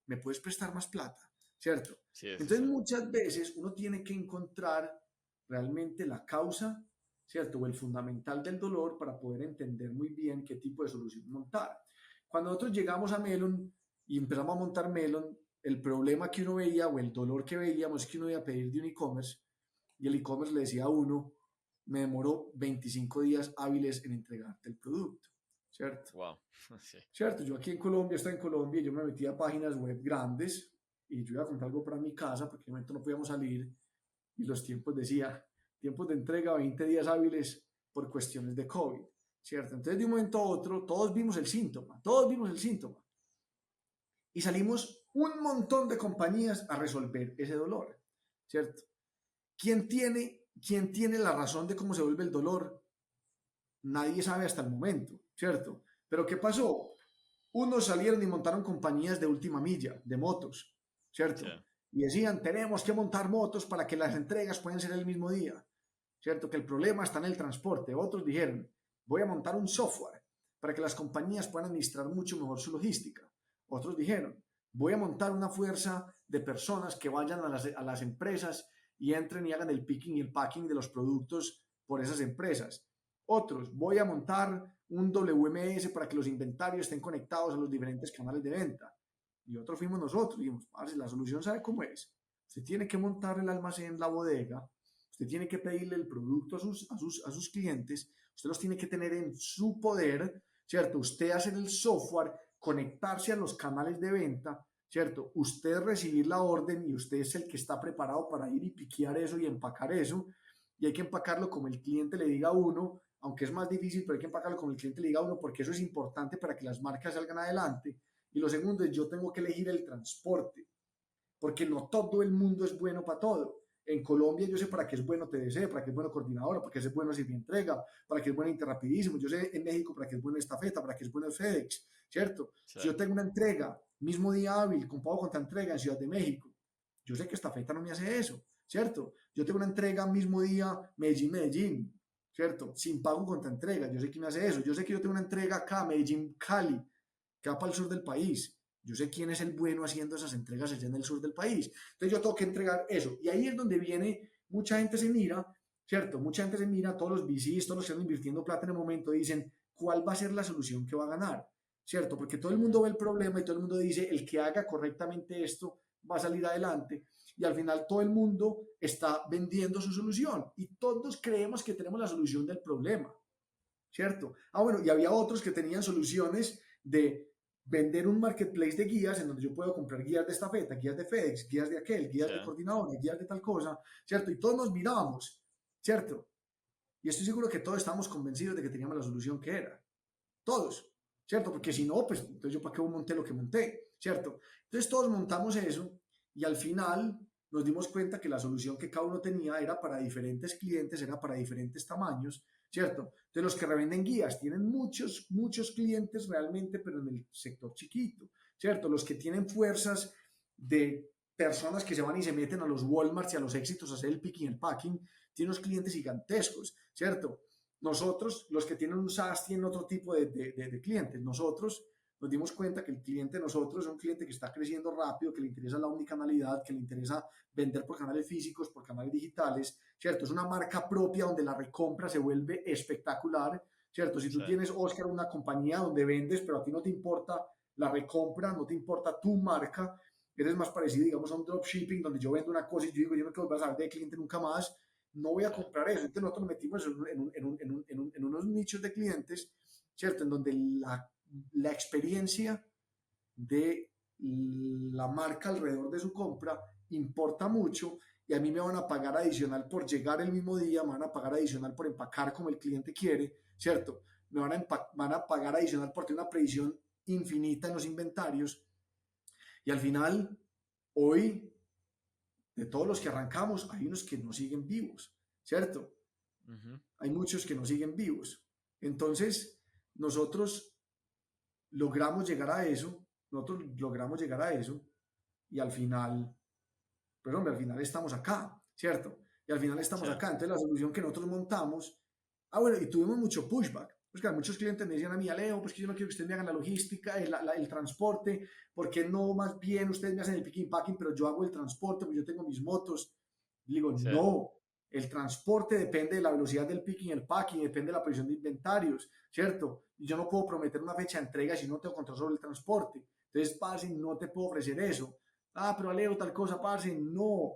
¿me puedes prestar más plata? ¿Cierto? Sí, sí, Entonces sí. muchas veces uno tiene que encontrar realmente la causa, ¿cierto? O el fundamental del dolor para poder entender muy bien qué tipo de solución montar. Cuando nosotros llegamos a Melon y empezamos a montar Melon, el problema que uno veía o el dolor que veíamos es que uno iba a pedir de un e-commerce y el e-commerce le decía a uno, me demoró 25 días hábiles en entregarte el producto, ¿cierto? Wow. Sí. ¿Cierto? Yo aquí en Colombia, estoy en Colombia, y yo me metía a páginas web grandes y yo iba a comprar algo para mi casa porque en el momento no podíamos salir y los tiempos decía, tiempos de entrega 20 días hábiles por cuestiones de COVID, ¿cierto? Entonces de un momento a otro todos vimos el síntoma y salimos un montón de compañías a resolver ese dolor, ¿cierto? ¿Quién tiene la razón de cómo se vuelve el dolor? Nadie sabe hasta el momento, ¿cierto? Pero ¿qué pasó? Unos salieron y montaron compañías de última milla, de motos, Sí. ¿cierto? Y decían, tenemos que montar motos para que las entregas puedan ser el mismo día, ¿cierto? Que el problema está en el transporte. Otros dijeron, voy a montar un software para que las compañías puedan administrar mucho mejor su logística. Otros dijeron, voy a montar una fuerza de personas que vayan a las empresas y entren y hagan el picking y el packing de los productos por esas empresas. Otros, voy a montar un WMS para que los inventarios estén conectados a los diferentes canales de venta. Y otros fuimos nosotros. Dijimos, la solución sabe cómo es. Usted tiene que montar el almacén, la bodega. Usted tiene que pedirle el producto a sus clientes. Usted los tiene que tener en su poder, ¿cierto? Usted hacer el software, conectarse a los canales de venta, ¿cierto? Usted recibir la orden y usted es el que está preparado para ir y piquear eso y empacar eso. Y hay que empacarlo como el cliente le diga a uno, aunque es más difícil, pero hay que empacarlo como el cliente le diga a uno, porque eso es importante para que las marcas salgan adelante. Y lo segundo es, yo tengo que elegir el transporte, porque no todo el mundo es bueno para todo. En Colombia yo sé para qué es bueno TDC, para qué es bueno coordinadora, para qué es bueno entrega, para qué es bueno Interrapidísimo. Yo sé en México para qué es bueno estafeta, para qué es bueno el FedEx, ¿cierto? Sí. Si yo tengo una entrega, mismo día hábil, con pago contra entrega en Ciudad de México, yo sé que estafeta no me hace eso, ¿cierto? Yo tengo una entrega mismo día Medellín, ¿cierto? Sin pago contra entrega, yo sé que me hace eso. Yo sé que yo tengo una entrega acá, Medellín-Cali, que va para el sur del país. Yo sé quién es el bueno haciendo esas entregas allá en el sur del país. Entonces yo tengo que entregar eso. Y ahí es donde viene, mucha gente se mira, ¿cierto? Mucha gente se mira, todos los VCs, todos los que están invirtiendo plata en el momento, dicen, ¿cuál va a ser la solución que va a ganar? ¿Cierto? Porque todo el mundo ve el problema y todo el mundo dice, el que haga correctamente esto va a salir adelante. Y al final todo el mundo está vendiendo su solución. Y todos creemos que tenemos la solución del problema, ¿cierto? Ah, bueno, y había otros que tenían soluciones de vender un marketplace de guías en donde yo puedo comprar guías de estafeta, guías de FedEx, guías de aquel, guías de coordinadora, guías de tal cosa, ¿cierto? Y todos nos mirábamos, ¿cierto? Y estoy seguro que todos estábamos convencidos de que teníamos la solución que era. Todos, ¿cierto? Porque si no, pues entonces yo para qué monté lo que monté, ¿cierto? Entonces todos montamos eso y al final nos dimos cuenta que la solución que cada uno tenía era para diferentes clientes, era para diferentes tamaños, ¿cierto? Entonces los que revenden guías tienen muchos clientes realmente, pero en el sector chiquito, ¿cierto? Los que tienen fuerzas de personas que se van y se meten a los Walmarts y a los éxitos a hacer el picking y el packing, tienen unos clientes gigantescos, ¿cierto? Nosotros, los que tienen un SaaS, tienen otro tipo de clientes. Nosotros nos dimos cuenta que el cliente de nosotros es un cliente que está creciendo rápido, que le interesa la omnicanalidad, que le interesa vender por canales físicos, por canales digitales, ¿cierto? Es una marca propia donde la recompra se vuelve espectacular, ¿cierto? Si tú tienes, Oscar, una compañía donde vendes, pero a ti no te importa la recompra, no te importa tu marca, eres más parecido, digamos, a un dropshipping donde yo vendo una cosa y yo digo, yo no quiero volver a saber de cliente nunca más, no voy a comprar eso. Entonces nosotros nos metimos en unos nichos de clientes, ¿cierto? En donde la experiencia de la marca alrededor de su compra importa mucho y a mí me van a pagar adicional por llegar el mismo día, me van a pagar adicional por empacar como el cliente quiere, ¿cierto? Me van a pagar adicional por tener una previsión infinita en los inventarios y al final, hoy, de todos los que arrancamos, hay unos que no siguen vivos, ¿cierto? Hay muchos que no siguen vivos. Entonces, nosotros logramos llegar a eso, y al final, pues hombre, al final estamos acá, ¿cierto? Y al final estamos acá. Entonces, la solución que nosotros montamos, bueno, y tuvimos mucho pushback. Pues claro, muchos clientes me decían a mí, Alejo, pues que yo no quiero que ustedes me hagan la logística, el transporte, porque no más bien ustedes me hacen el picking packing, pero yo hago el transporte, pues yo tengo mis motos. Y digo, no, el transporte depende de la velocidad del picking y el packing, depende de la previsión de inventarios, ¿cierto? Y yo no puedo prometer una fecha de entrega si no tengo control sobre el transporte. Entonces, parce, no te puedo ofrecer eso. Ah, pero Alejo, tal cosa, parce, no.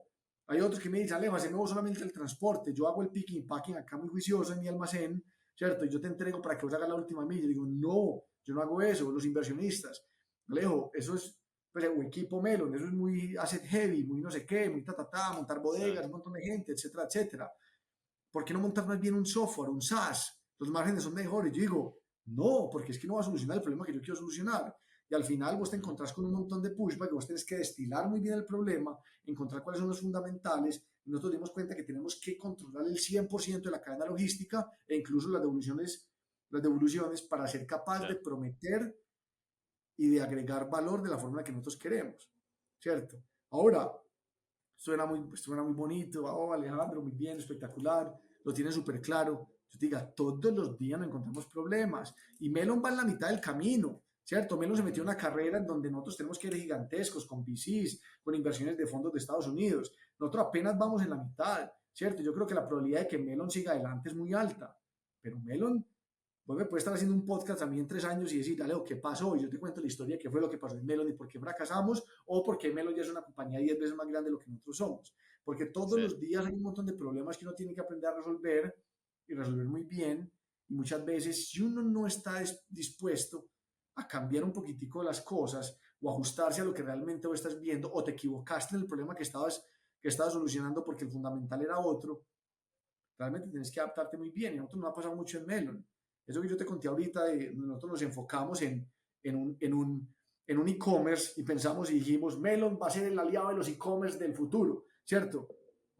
Hay otros que me dicen, Alejo, hacemos solamente el transporte, yo hago el picking y packing acá muy juicioso en mi almacén, ¿cierto? Y yo te entrego para que vos hagas la última milla. Y digo, no, yo no hago eso, los inversionistas. Alejo, eso es pues, un equipo Melon, eso es muy asset heavy, muy no sé qué, muy montar bodegas, un montón de gente, etcétera, etcétera. ¿Por qué no montar más bien un software, un SaaS? Los márgenes son mejores. Yo digo, no, porque es que no va a solucionar el problema que yo quiero solucionar. Y al final vos te encontrás con un montón de pushback, que vos tenés que destilar muy bien el problema, encontrar cuáles son los fundamentales. Y nosotros dimos cuenta que tenemos que controlar el 100% de la cadena logística e incluso las devoluciones para ser capaz de prometer y de agregar valor de la forma que nosotros queremos, ¿cierto? Ahora, suena muy bonito, oh, Alejandro, muy bien, espectacular, lo tiene súper claro. Yo te diga, todos los días nos encontramos problemas y Melon va en la mitad del camino, ¿cierto? Melon se metió en una carrera en donde nosotros tenemos que ir gigantescos con VCs, con inversiones de fondos de Estados Unidos. Nosotros apenas vamos en la mitad, ¿cierto? Yo creo que la probabilidad de que Melon siga adelante es muy alta, pero Melon, vos me puedes estar haciendo un podcast a mí en 3 años y decir, Alejo, ¿qué pasó? Y yo te cuento la historia, qué fue lo que pasó en Melon y por qué fracasamos, o por qué Melon ya es una compañía 10 veces más grande de lo que nosotros somos. Porque todos los días hay un montón de problemas que uno tiene que aprender a resolver y resolver muy bien. Y muchas veces, si uno no está dispuesto a cambiar un poquitico las cosas o ajustarse a lo que realmente vos estás viendo, o te equivocaste en el problema que estabas solucionando porque el fundamental era otro, realmente tienes que adaptarte muy bien. Y a nosotros nos ha pasado mucho en Melon. Eso que yo te conté ahorita, nosotros nos enfocamos en un e-commerce y pensamos y dijimos, Melon va a ser el aliado de los e-commerce del futuro, ¿cierto?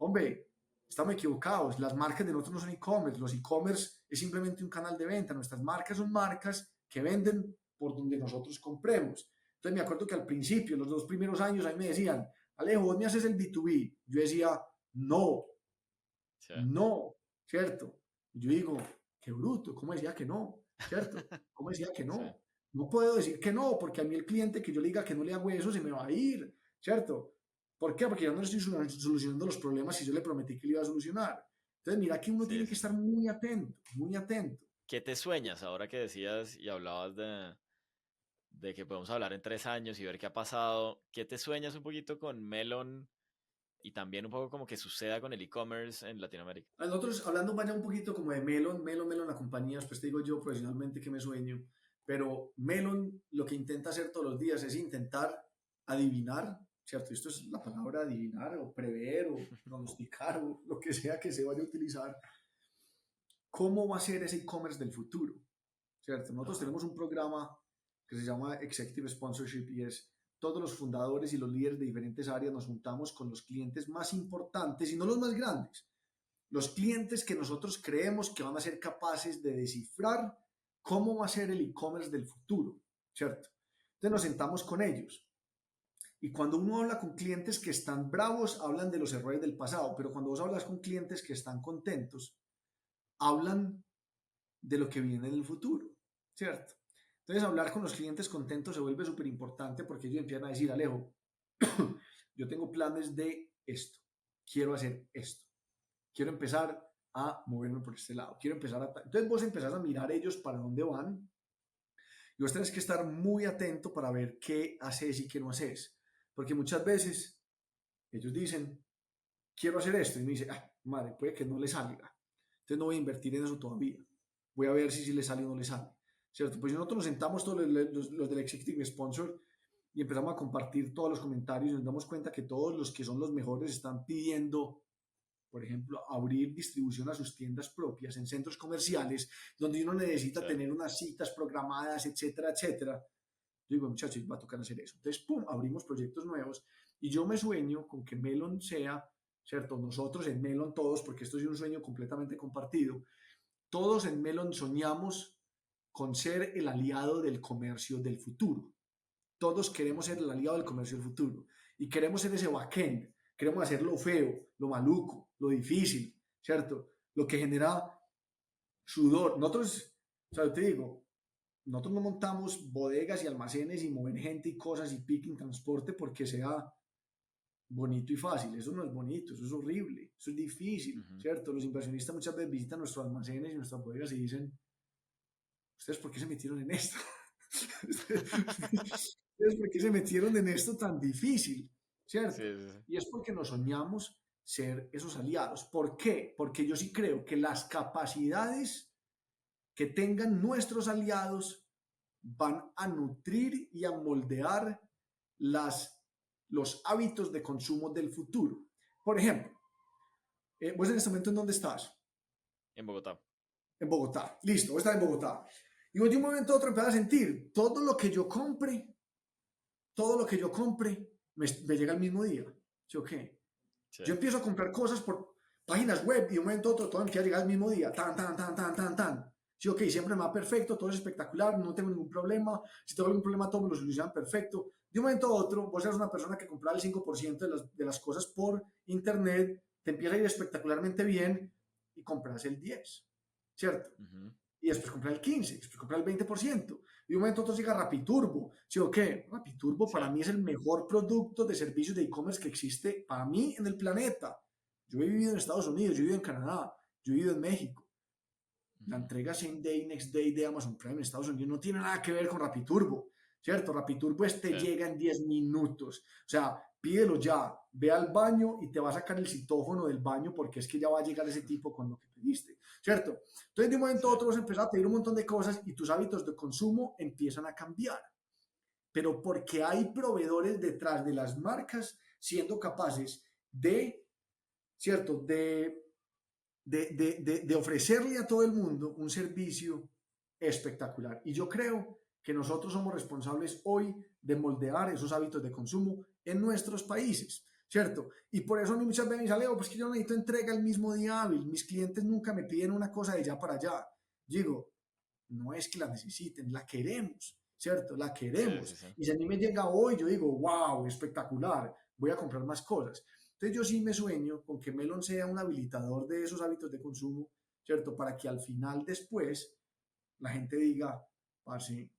Hombre, estamos equivocados. Las marcas de nosotros no son e-commerce. Los e-commerce es simplemente un canal de venta. Nuestras marcas son marcas que venden por donde nosotros compremos. Entonces me acuerdo que al principio, los 2 primeros años, ahí me decían, Alejo, vos me haces el B2B. Yo decía, no, Sí, no, ¿cierto? Y yo digo, qué bruto, ¿cómo decía que no? ¿Cierto? ¿Cómo decía que sí, no? No puedo decir que no, porque a mí el cliente que yo le diga que no le hago eso se me va a ir, ¿cierto? ¿Por qué? Porque yo no le estoy solucionando los problemas si yo le prometí que le iba a solucionar. Entonces, mira que uno sí, tiene que sí, estar sí. muy atento, muy atento. ¿Qué te sueñas ahora que decías y hablabas de que podemos hablar en 3 años y ver qué ha pasado? ¿Qué te sueñas un poquito con Melon y también un poco como que suceda con el e-commerce en Latinoamérica? Nosotros hablando vaya un poquito como de Melon, la compañía, después te digo yo profesionalmente que me sueño, pero Melon lo que intenta hacer todos los días es intentar adivinar, ¿cierto? Esto es la palabra adivinar o prever o pronosticar o lo que sea que se vaya a utilizar. ¿Cómo va a ser ese e-commerce del futuro? ¿Cierto? Nosotros Ajá. tenemos un programa que se llama Executive Sponsorship y es todos los fundadores y los líderes de diferentes áreas nos juntamos con los clientes más importantes y no los más grandes, los clientes que nosotros creemos que van a ser capaces de descifrar cómo va a ser el e-commerce del futuro, ¿cierto? Entonces nos sentamos con ellos. Y cuando uno habla con clientes que están bravos, hablan de los errores del pasado, pero cuando vos hablas con clientes que están contentos, hablan de lo que viene en el futuro, ¿cierto? Entonces hablar con los clientes contentos se vuelve súper importante porque ellos empiezan a decir, Alejo, yo tengo planes de esto, quiero hacer esto, quiero empezar a moverme por este lado, quiero empezar a... Entonces vos empezás a mirar ellos para dónde van y vos tenés que estar muy atento para ver qué haces y qué no haces. Porque muchas veces ellos dicen, quiero hacer esto y me dice, ah, madre, puede que no le salga. Entonces no voy a invertir en eso todavía. Voy a ver si le sale o no le sale. ¿Cierto? Pues nosotros nos sentamos todos los del Executive Sponsor y empezamos a compartir todos los comentarios y nos damos cuenta que todos los que son los mejores están pidiendo, por ejemplo, abrir distribución a sus tiendas propias en centros comerciales donde uno necesita Sí. tener unas citas programadas, etcétera, etcétera. Yo digo, muchachos, va a tocar hacer eso. Entonces, pum, abrimos proyectos nuevos y yo me sueño con que Melon sea, ¿cierto? Nosotros en Melon todos, porque esto es un sueño completamente compartido, todos en Melon soñamos con ser el aliado del comercio del futuro. Todos queremos ser Ujú. el aliado del comercio del futuro y queremos ser ese backend, queremos hacer lo feo, lo maluco, lo difícil, ¿cierto? Lo que genera sudor. Nosotros, o sea, yo te digo, nosotros no montamos bodegas y almacenes y mover gente y cosas y picking, transporte porque sea bonito y fácil. Eso no es bonito, eso es horrible, eso es difícil, Ujú. ¿cierto? Los inversionistas muchas veces visitan nuestros almacenes y nuestras bodegas y dicen, ¿ustedes por qué se metieron en esto? ¿Ustedes por qué se metieron en esto tan difícil? Sí, ¿Cierto? sí, sí. Y es porque nos soñamos ser esos aliados. ¿Por qué? Porque yo sí creo que las capacidades que tengan nuestros aliados van a nutrir y a moldear las, los hábitos de consumo del futuro. Por ejemplo, vos en este momento ¿en dónde estás? En Bogotá. En Bogotá. Listo, vos estás en Bogotá. Y vos de un momento a otro empezás a sentir todo lo que yo compre, todo lo que yo compre me llega el mismo día. ¿Sí o qué? Sí, Yo empiezo a comprar cosas por páginas web y de un momento a otro todo empieza a llegar el mismo día. Tan, tan, tan, tan, tan, tan. Sí, ok, siempre me va perfecto, todo es espectacular, no tengo ningún problema. Si tengo algún problema, todo me lo solucionan perfecto. De un momento a otro, vos eres una persona que compra el 5% de las cosas por internet, te empieza a ir espectacularmente bien y compras el 10%, ¿cierto? ujú, Y después comprar el 15%, después comprar el 20%. Y de un momento a otro llega Rapiturbo. ¿Sí o qué? Rapiturbo sí, para mí es el mejor producto de servicios de e-commerce que existe para mí en el planeta. Yo he vivido en Estados Unidos, yo he vivido en Canadá, yo he vivido en México. La ujú, entrega same day, next day de Amazon Prime en Estados Unidos no tiene nada que ver con Rapiturbo, ¿cierto? Rapiturbo sí, llega en 10 minutos. O sea, pídelo ya, ve al baño y te va a sacar el citófono del baño porque es que ya va a llegar ese tipo con lo que pediste, ¿cierto? Entonces, de un momento sí, a otro vas a empezar a pedir un montón de cosas y tus hábitos de consumo empiezan a cambiar. Pero porque hay proveedores detrás de las marcas siendo capaces de, ¿cierto? De ofrecerle a todo el mundo un servicio espectacular. Y yo creo que nosotros somos responsables hoy de moldear esos hábitos de consumo en nuestros países. ¿cierto? Y por eso a mí muchas veces me sale, pues que yo no necesito entrega el mismo día hábil, mis clientes nunca me piden una cosa de ya para allá. Digo, no es que la necesiten, la queremos, ¿cierto? La Sí, sí, queremos. sí. Y si a mí me llega hoy, yo digo, wow, espectacular, voy a comprar más cosas. Entonces yo sí me sueño con que Melon sea un habilitador de esos hábitos de consumo, ¿cierto? Para que al final después la gente diga, parce,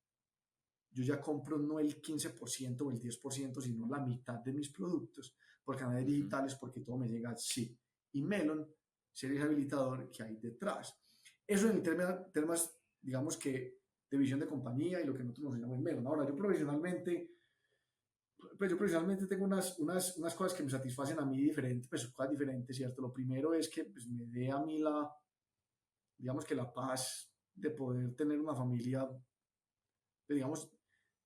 yo ya compro no el 15% o el 10%, sino la mitad de mis productos por canales Ujú. digitales porque todo me llega así. Y Melon sería el habilitador que hay detrás. Eso en el temas, digamos que de visión de compañía y lo que nosotros nos llamamos Melon. Ahora, yo profesionalmente tengo unas cosas que me satisfacen a mí diferentes, pues cosas diferentes, ¿cierto? Lo primero es que pues, me dé a mí digamos que la paz de poder tener una familia, digamos,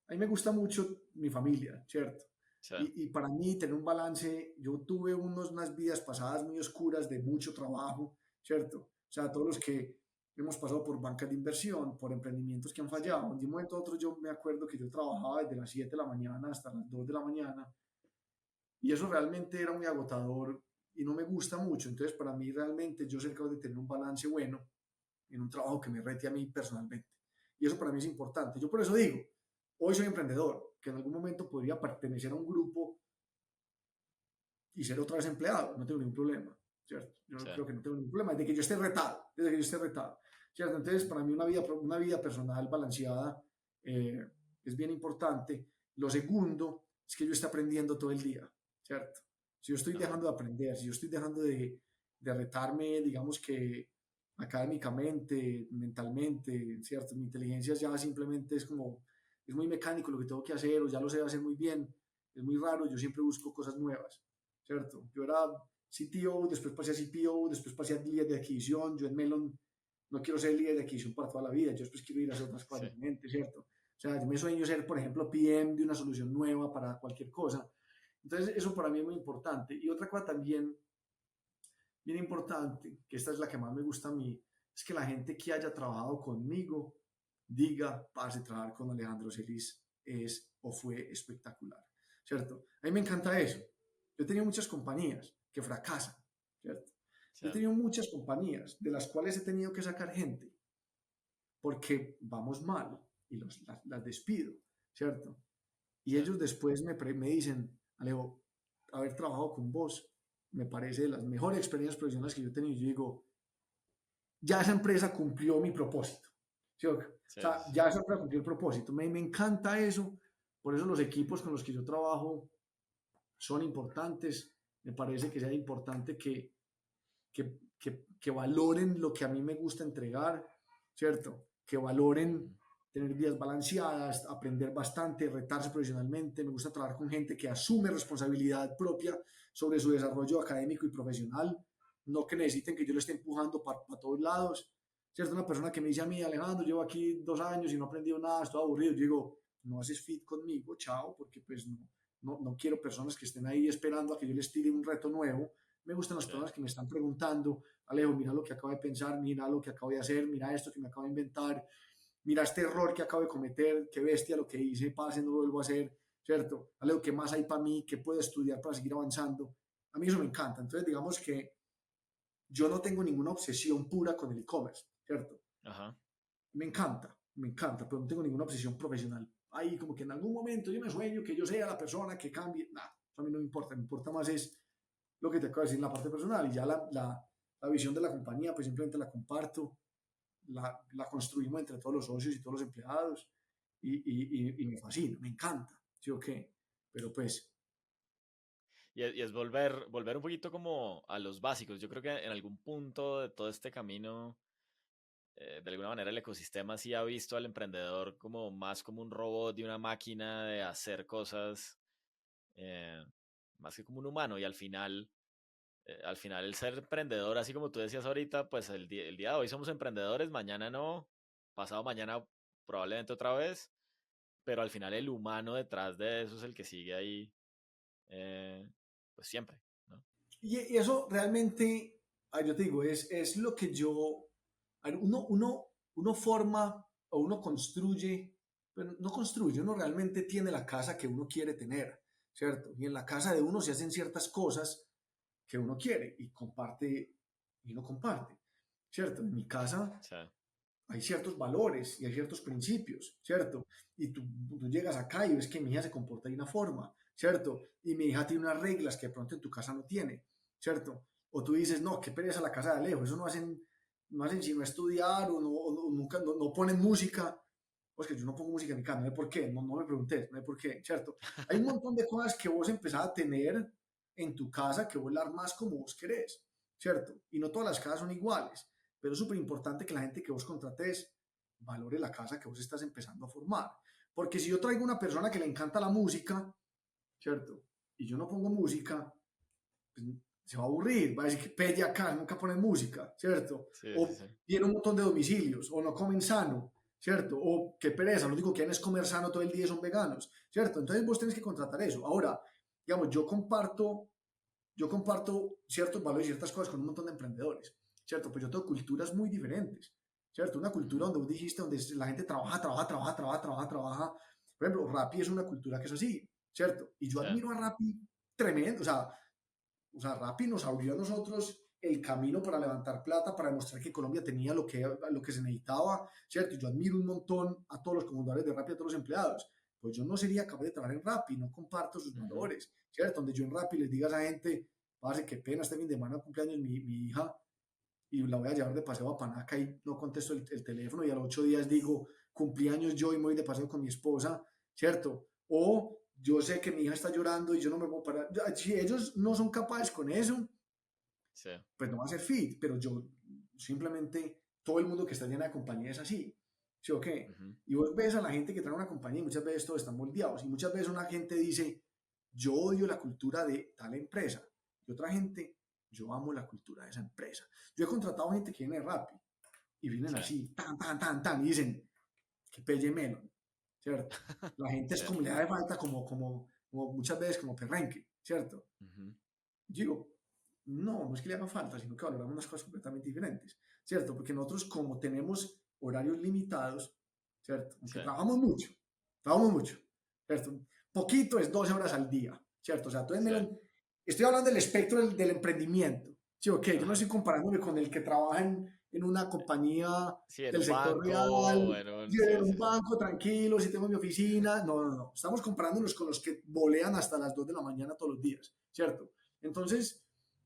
a mí me gusta mucho mi familia, ¿cierto? Sí, Y para mí tener un balance, yo tuve unas vidas pasadas muy oscuras de mucho trabajo, ¿cierto? O sea, todos los que hemos pasado por bancas de inversión, por emprendimientos que han sí, fallado, de un momento a otro yo me acuerdo que yo trabajaba desde las 7 de la mañana hasta las 2 de la mañana y eso realmente era muy agotador y no me gusta mucho. Entonces, para mí realmente yo soy capaz de tener un balance bueno en un trabajo que me rete a mí personalmente. Y eso para mí es importante. Yo por eso digo, hoy soy emprendedor, que en algún momento podría pertenecer a un grupo y ser otra vez empleado, no tengo ningún problema, ¿cierto? Yo sí. creo que no tengo ningún problema, desde que yo esté retado, ¿cierto? Entonces, para mí una vida personal balanceada es bien importante. Lo segundo es que yo esté aprendiendo todo el día, ¿cierto? Si yo estoy Ajá. dejando de aprender, si yo estoy dejando de retarme, digamos que académicamente, mentalmente, ¿cierto? Mi inteligencia ya simplemente es como, es muy mecánico lo que tengo que hacer o ya lo sé hacer muy bien, es muy raro, yo siempre busco cosas nuevas, ¿cierto? Yo era CTO, después pasé a CPO, después pasé a líder de adquisición, yo en Melon no quiero ser líder de adquisición para toda la vida, yo después quiero ir a hacer otras cosas Sí, diferentes, ¿cierto? O sea, yo me sueño ser, por ejemplo, PM de una solución nueva para cualquier cosa. Entonces, eso para mí es muy importante. Y otra cosa también bien importante, que esta es la que más me gusta a mí, es que la gente que haya trabajado conmigo diga, parce, trabajar con Alejandro Celis es o fue espectacular, ¿cierto? A mí me encanta eso. Yo he tenido muchas compañías que fracasan, ¿cierto? sí, Yo he tenido muchas compañías de las cuales he tenido que sacar gente porque vamos mal y las despido, ¿cierto? Y sí. ellos después me dicen, Alejo, haber trabajado con vos me parece de las mejores experiencias profesionales que yo he tenido. Y yo digo, ya esa empresa cumplió mi propósito. ¿Sí? O Sí, sea, sí, sí. ya esa empresa cumplió el propósito. Me encanta eso. Por eso los equipos con los que yo trabajo son importantes. Me parece que sea importante que valoren lo que a mí me gusta entregar, ¿cierto? Que valoren Ujú. tener vidas balanceadas, aprender bastante, retarse profesionalmente. Me gusta trabajar con gente que asume responsabilidad propia sobre su desarrollo académico y profesional, no que necesiten que yo le esté empujando para todos lados. ¿Cierto? Una persona que me dice a mí, Alejandro, llevo aquí 2 años y no he aprendido nada, estoy aburrido. Yo digo, no haces fit conmigo, chao, porque pues no quiero personas que estén ahí esperando a que yo les tire un reto nuevo. Me gustan las Sí, personas que me están preguntando, Alejo, mira lo que acabo de pensar, mira lo que acabo de hacer, mira esto que me acabo de inventar, mira este error que acabo de cometer, qué bestia lo que hice, pase, no lo vuelvo a hacer, ¿cierto? Alejo, ¿qué más hay para mí? ¿Qué puedo estudiar para seguir avanzando? A mí eso me encanta. Entonces, digamos que yo no tengo ninguna obsesión pura con el e-commerce, ¿cierto? ajá. Me encanta, pero no tengo ninguna obsesión profesional. Ahí como que en algún momento yo me sueño que yo sea la persona que cambie. Nada, a mí no me importa más es lo que te acabo de decir en la parte personal y ya la visión de la compañía, pues simplemente la comparto, la construimos entre todos los socios y todos los empleados y me fascina, me encanta, ¿sí o qué? Pero pues, Y es volver un poquito como a los básicos. Yo creo que en algún punto de todo este camino, de alguna manera el ecosistema sí ha visto al emprendedor como más como un robot y una máquina de hacer cosas, eh, más que como un humano. Y al final el ser emprendedor, así como tú decías ahorita, pues el día de hoy somos emprendedores, mañana no, pasado mañana probablemente otra vez, pero al final el humano detrás de eso es el que sigue ahí, eh, pues siempre, ¿no? y eso realmente, yo te digo, es lo que yo, uno forma o uno construye, pero no construye, uno realmente tiene la casa que uno quiere tener, ¿cierto? Y en la casa de uno se hacen ciertas cosas que uno quiere y comparte y no comparte, ¿cierto? En mi casa Sí. hay ciertos valores y hay ciertos principios, ¿cierto? Y tú llegas acá y ves que mi hija se comporta de una forma, ¿cierto? Y mi hija tiene unas reglas que de pronto en tu casa no tiene, ¿cierto? O tú dices, no, qué pereza la casa de Alejo, eso no hacen sino estudiar o nunca, no ponen música. Pues que yo no pongo música en mi casa, no sé por qué, no me preguntes, no sé por qué, ¿cierto? Hay un montón de cosas que vos empezás a tener en tu casa que vos la armás como vos querés, ¿cierto? Y no todas las casas son iguales, pero es súper importante que la gente que vos contrates valore la casa que vos estás empezando a formar. Porque si yo traigo una persona que le encanta la música, ¿cierto? Y yo no pongo música, pues se va a aburrir, va a decir que pelle acá, nunca ponen música, ¿cierto? Sí, sí, O sí. tiene un montón de domicilios, o no comen sano, ¿cierto? O qué pereza, lo único que quieren es comer sano todo el día y son veganos, ¿cierto? Entonces vos tenés que contratar eso. Ahora, digamos, yo comparto ciertos valores y ciertas cosas con un montón de emprendedores, ¿cierto? Pues yo tengo culturas muy diferentes, ¿cierto? Una cultura Ujú. donde vos dijiste, donde la gente trabaja, trabaja, trabaja, trabaja, trabaja, trabaja. Por ejemplo, Rappi es una cultura que es así, ¿cierto? Y yo Sí. admiro a Rappi tremendo, o sea, Rappi nos abrió a nosotros el camino para levantar plata, para demostrar que Colombia tenía lo que se necesitaba, ¿cierto? Y yo admiro un montón a todos los cofundadores de Rappi, a todos los empleados. Pues yo no sería capaz de trabajar en Rappi, no comparto sus Ujú. valores, ¿cierto? Donde yo en Rappi les diga a esa gente, parce, qué pena, este fin de semana cumpleaños mi hija y la voy a llevar de paseo a Panaca y no contesto el teléfono y a los 8 días digo, cumpleaños yo y me voy de paseo con mi esposa, ¿cierto? O yo sé que mi hija está llorando y yo no me puedo parar. Si ellos no son capaces con eso, Sí. pues no va a ser fit, pero yo simplemente, todo el mundo que está llena de compañía es así, ¿sí o qué? Ujú. Y vos ves a la gente que trae una compañía y muchas veces todos están moldeados y muchas veces una gente dice, yo odio la cultura de tal empresa y otra gente, yo amo la cultura de esa empresa. Yo he contratado gente que viene de Rappi y vienen Sí. así, tan, tan, tan, tan, y dicen, que pelle melon, ¿cierto? La gente es Sí. como le da de falta, como muchas veces como perrenque, ¿cierto? Ujú. Digo, no es que le haga falta, sino que valoramos unas cosas completamente diferentes, ¿cierto? Porque nosotros como tenemos horarios limitados, ¿cierto? Aunque Sí. trabajamos mucho, ¿cierto? Poquito es 12 horas al día, ¿cierto? O sea, Sí. estoy hablando del espectro del emprendimiento, ¿sí? Ok, yo no Ajá. estoy comparándome con el que trabaja en una compañía Sí, en del un sector banco, real, bueno, yo sí, en un sí, sí. banco tranquilo, si tengo mi oficina, no, no, no, estamos comparándonos con los que volean hasta las 2 de la mañana todos los días, ¿cierto? Entonces,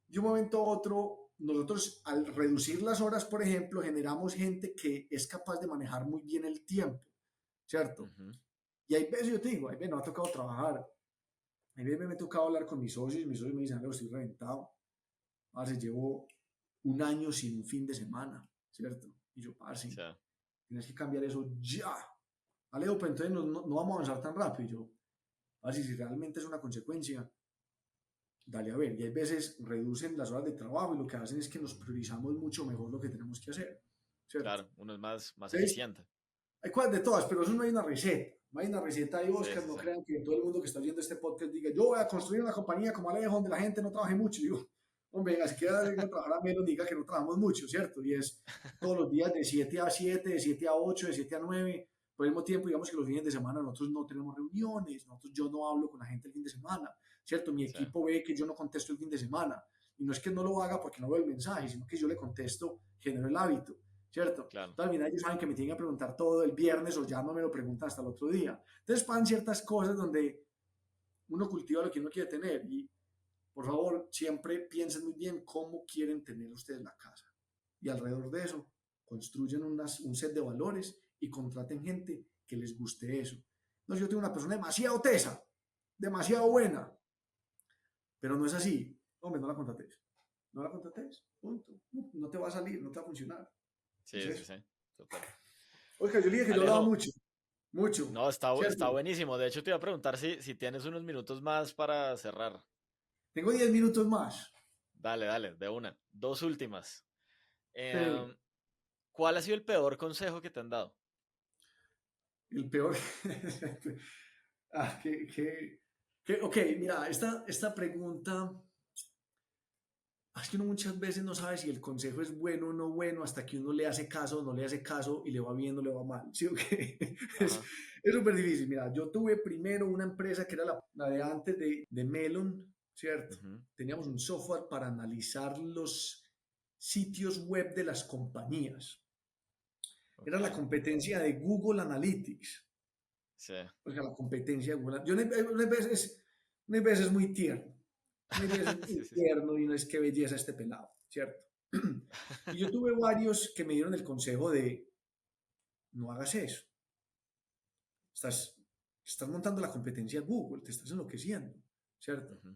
de un momento a otro, nosotros al reducir las horas, por ejemplo, generamos gente que es capaz de manejar muy bien el tiempo, ¿cierto? Ujú. Y hay veces yo te digo, hay veces me ha tocado trabajar, hay veces me ha tocado hablar con mis socios me dicen, "Alejo, estoy reventado, parce, llevo un año sin un fin de semana, ¿cierto? Y yo, parce, Sí. tienes que cambiar eso ya. Alejo, pero entonces no vamos a avanzar tan rápido. Y yo, parce, si realmente es una consecuencia, dale a ver. Y hay veces reducen las horas de trabajo y lo que hacen es que nos priorizamos mucho mejor lo que tenemos que hacer, ¿cierto? Claro, uno es más Entonces, eficiente. hay cosas de todas, pero eso no hay una receta. No hay una receta ahí, Sí, Oscar. sí, No sí. crean que todo el mundo que está viendo este podcast diga, yo voy a construir una compañía como Alejo donde la gente no trabaje mucho. Digo, hombre, así que venga a trabajar a menos, diga que no trabajamos mucho, ¿cierto? Y es todos los días de 7 a 7, de 7 a 8, de 7 a 9. Por el mismo tiempo, digamos que los fines de semana nosotros no tenemos reuniones, yo no hablo con la gente el fin de semana, ¿cierto? Mi Sí, equipo ve que yo no contesto el fin de semana. Y no es que no lo haga porque no veo el mensaje, sino que yo le contesto, genero el hábito, ¿cierto? claro. Entonces, al final ellos saben que me tienen que preguntar todo el viernes o ya no me lo preguntan hasta el otro día. Entonces pasan ciertas cosas donde uno cultiva lo que uno quiere tener y por favor siempre piensen muy bien cómo quieren tener ustedes la casa. Y alrededor de eso construyen un set de valores y contraten gente que les guste eso. No, yo tengo una persona demasiado tesa, demasiado Ujú. buena, pero no es así. Hombre, no la contrates. No la contrates. Punto. No te va a salir, no te va a funcionar. Es Sí, sí, eso. sí. Total. Oiga, yo le dije que yo hablaba Alejo, mucho. Mucho, no, está ¿cierto? buenísimo. De hecho, te iba a preguntar si tienes unos minutos más para cerrar. Tengo 10 minutos más. Dale, dale, de una. Dos últimas. Sí, Em, ¿Cuál ha sido el peor consejo que te han dado? el peor. Ok, mira, esta pregunta Es que uno muchas veces no sabe si el consejo es bueno o no bueno hasta que uno le hace caso o no le hace caso y le va bien o le va mal. ¿Sí o qué? Es, Ajá. es súper difícil. Mira, yo tuve primero una empresa que era la de antes de Melon, ¿cierto? Ujú. Teníamos un software para analizar los sitios web de las compañías. Era la Ok. competencia de Google Analytics. Sí. O sea, la competencia de Google. Yo unas veces muy tierno. Unas veces muy Sí, sí, sí. tierno y no es que belleza este pelado, ¿cierto? Y yo tuve varios que me dieron el consejo de no hagas eso. Estás, estás montando la competencia de Google, te estás enloqueciendo, ¿cierto? Ujú.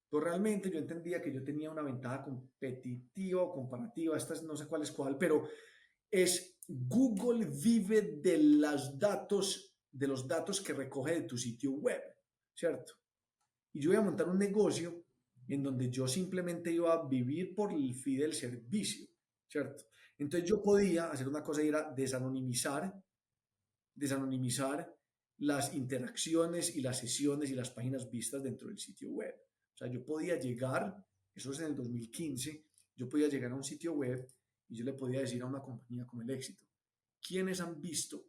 Pues realmente yo entendía que yo tenía una ventaja competitiva o comparativa, esta no sé cuál es cuál, pero es Google vive de los datos que recoge de tu sitio web, ¿cierto? Y yo iba a montar un negocio en donde yo simplemente iba a vivir por el fee del servicio, ¿cierto? Entonces yo podía hacer una cosa y era desanonimizar las interacciones y las sesiones y las páginas vistas dentro del sitio web. O sea, yo podía llegar, eso es en el 2015, yo podía llegar a un sitio web y yo le podía decir a una compañía como el Éxito, quiénes han visto,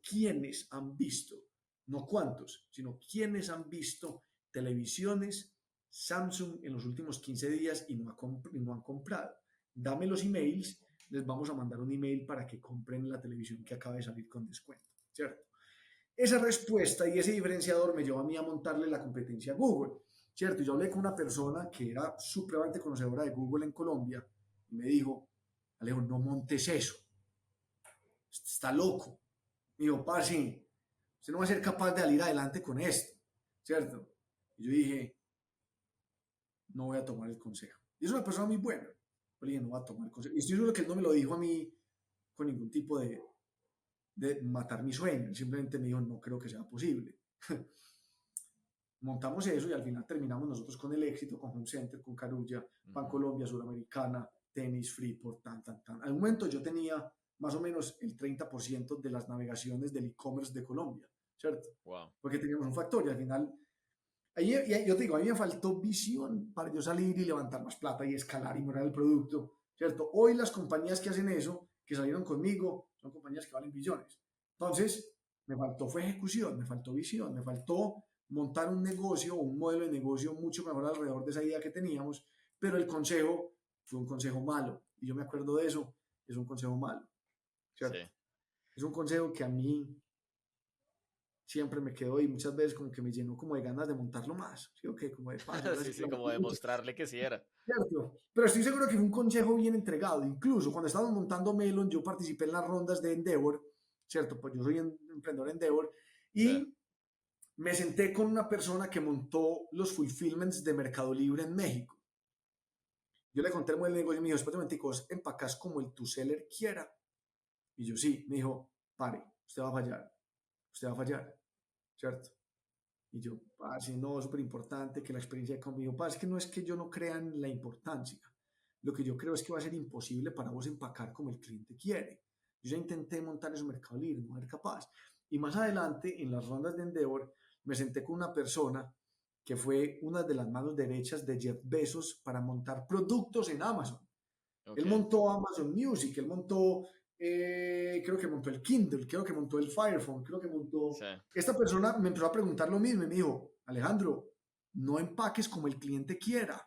no cuántos, sino quiénes han visto televisiones Samsung en los últimos 15 días y no han comprado. Dame los emails, les vamos a mandar un email para que compren la televisión que acaba de salir con descuento, ¿cierto? Esa respuesta y ese diferenciador me llevó a mí a montarle la competencia a Google, ¿cierto? Yo hablé con una persona que era supremamente conocedora de Google en Colombia y me dijo, Alejo, no montes eso, está loco. Me dijo, parce, usted no va a ser capaz de salir adelante con esto, ¿cierto? Y yo dije, no voy a tomar el consejo. Y es una persona muy buena. Yo dije, no voy a tomar el consejo. Y estoy seguro que él no me lo dijo a mí con ningún tipo de matar mi sueño. Él simplemente me dijo, no creo que sea posible. Montamos eso y al final terminamos nosotros con el éxito, con Home Center, con Carulla, Ujú. Colombia, Suramericana, Tenis, Freeport, tan, tan, tan. Al momento yo tenía más o menos el 30% de las navegaciones del e-commerce de Colombia, ¿cierto? Wow. Porque teníamos un factor y al final, yo te digo, a mí me faltó visión para yo salir y levantar más plata y escalar y mejorar el producto, ¿cierto? Hoy las compañías que hacen eso, que salieron conmigo, son compañías que valen billones. Entonces, me faltó fue ejecución, me faltó visión, me faltó montar un negocio o un modelo de negocio mucho mejor alrededor de esa idea que teníamos, pero el consejo fue un consejo malo. Y yo me acuerdo de eso, es un consejo malo, Sí. ¿cierto? Es un consejo que a mí siempre me quedó y muchas veces como que me llenó como de ganas de montarlo más, ¿sí? Okay, como de paz, ahora sí Sí, que sí, la como metí mucho, demostrarle que sí era. ¿cierto? Pero estoy seguro que fue un consejo bien entregado. Incluso cuando estábamos montando Melon, yo participé en las rondas de Endeavor, ¿cierto? Pues yo soy emprendedor Endeavor Sí. y me senté con una persona que montó los fulfillments de Mercado Libre en México. Yo le conté el modelo de negocio y me dijo, después de momenticos, empacás como el tu seller quiera. Y yo sí, me dijo, pare, usted va a fallar, ¿cierto? Y yo, parce, no, súper importante que la experiencia conmigo, parce, es que no es que yo no crea en la importancia. Lo que yo creo es que va a ser imposible para vos empacar como el cliente quiere. Yo ya intenté montar ese Mercado Libre, no era capaz. Y más adelante, en las rondas de Endeavor, me senté con una persona que fue una de las manos derechas de Jeff Bezos para montar productos en Amazon. Él Ok. montó Amazon Music, él montó, creo que montó el Kindle, creo que montó el Fire Phone, creo que montó... Sí. Esta persona me empezó a preguntar lo mismo y me dijo, Alejandro, no empaques como el cliente quiera.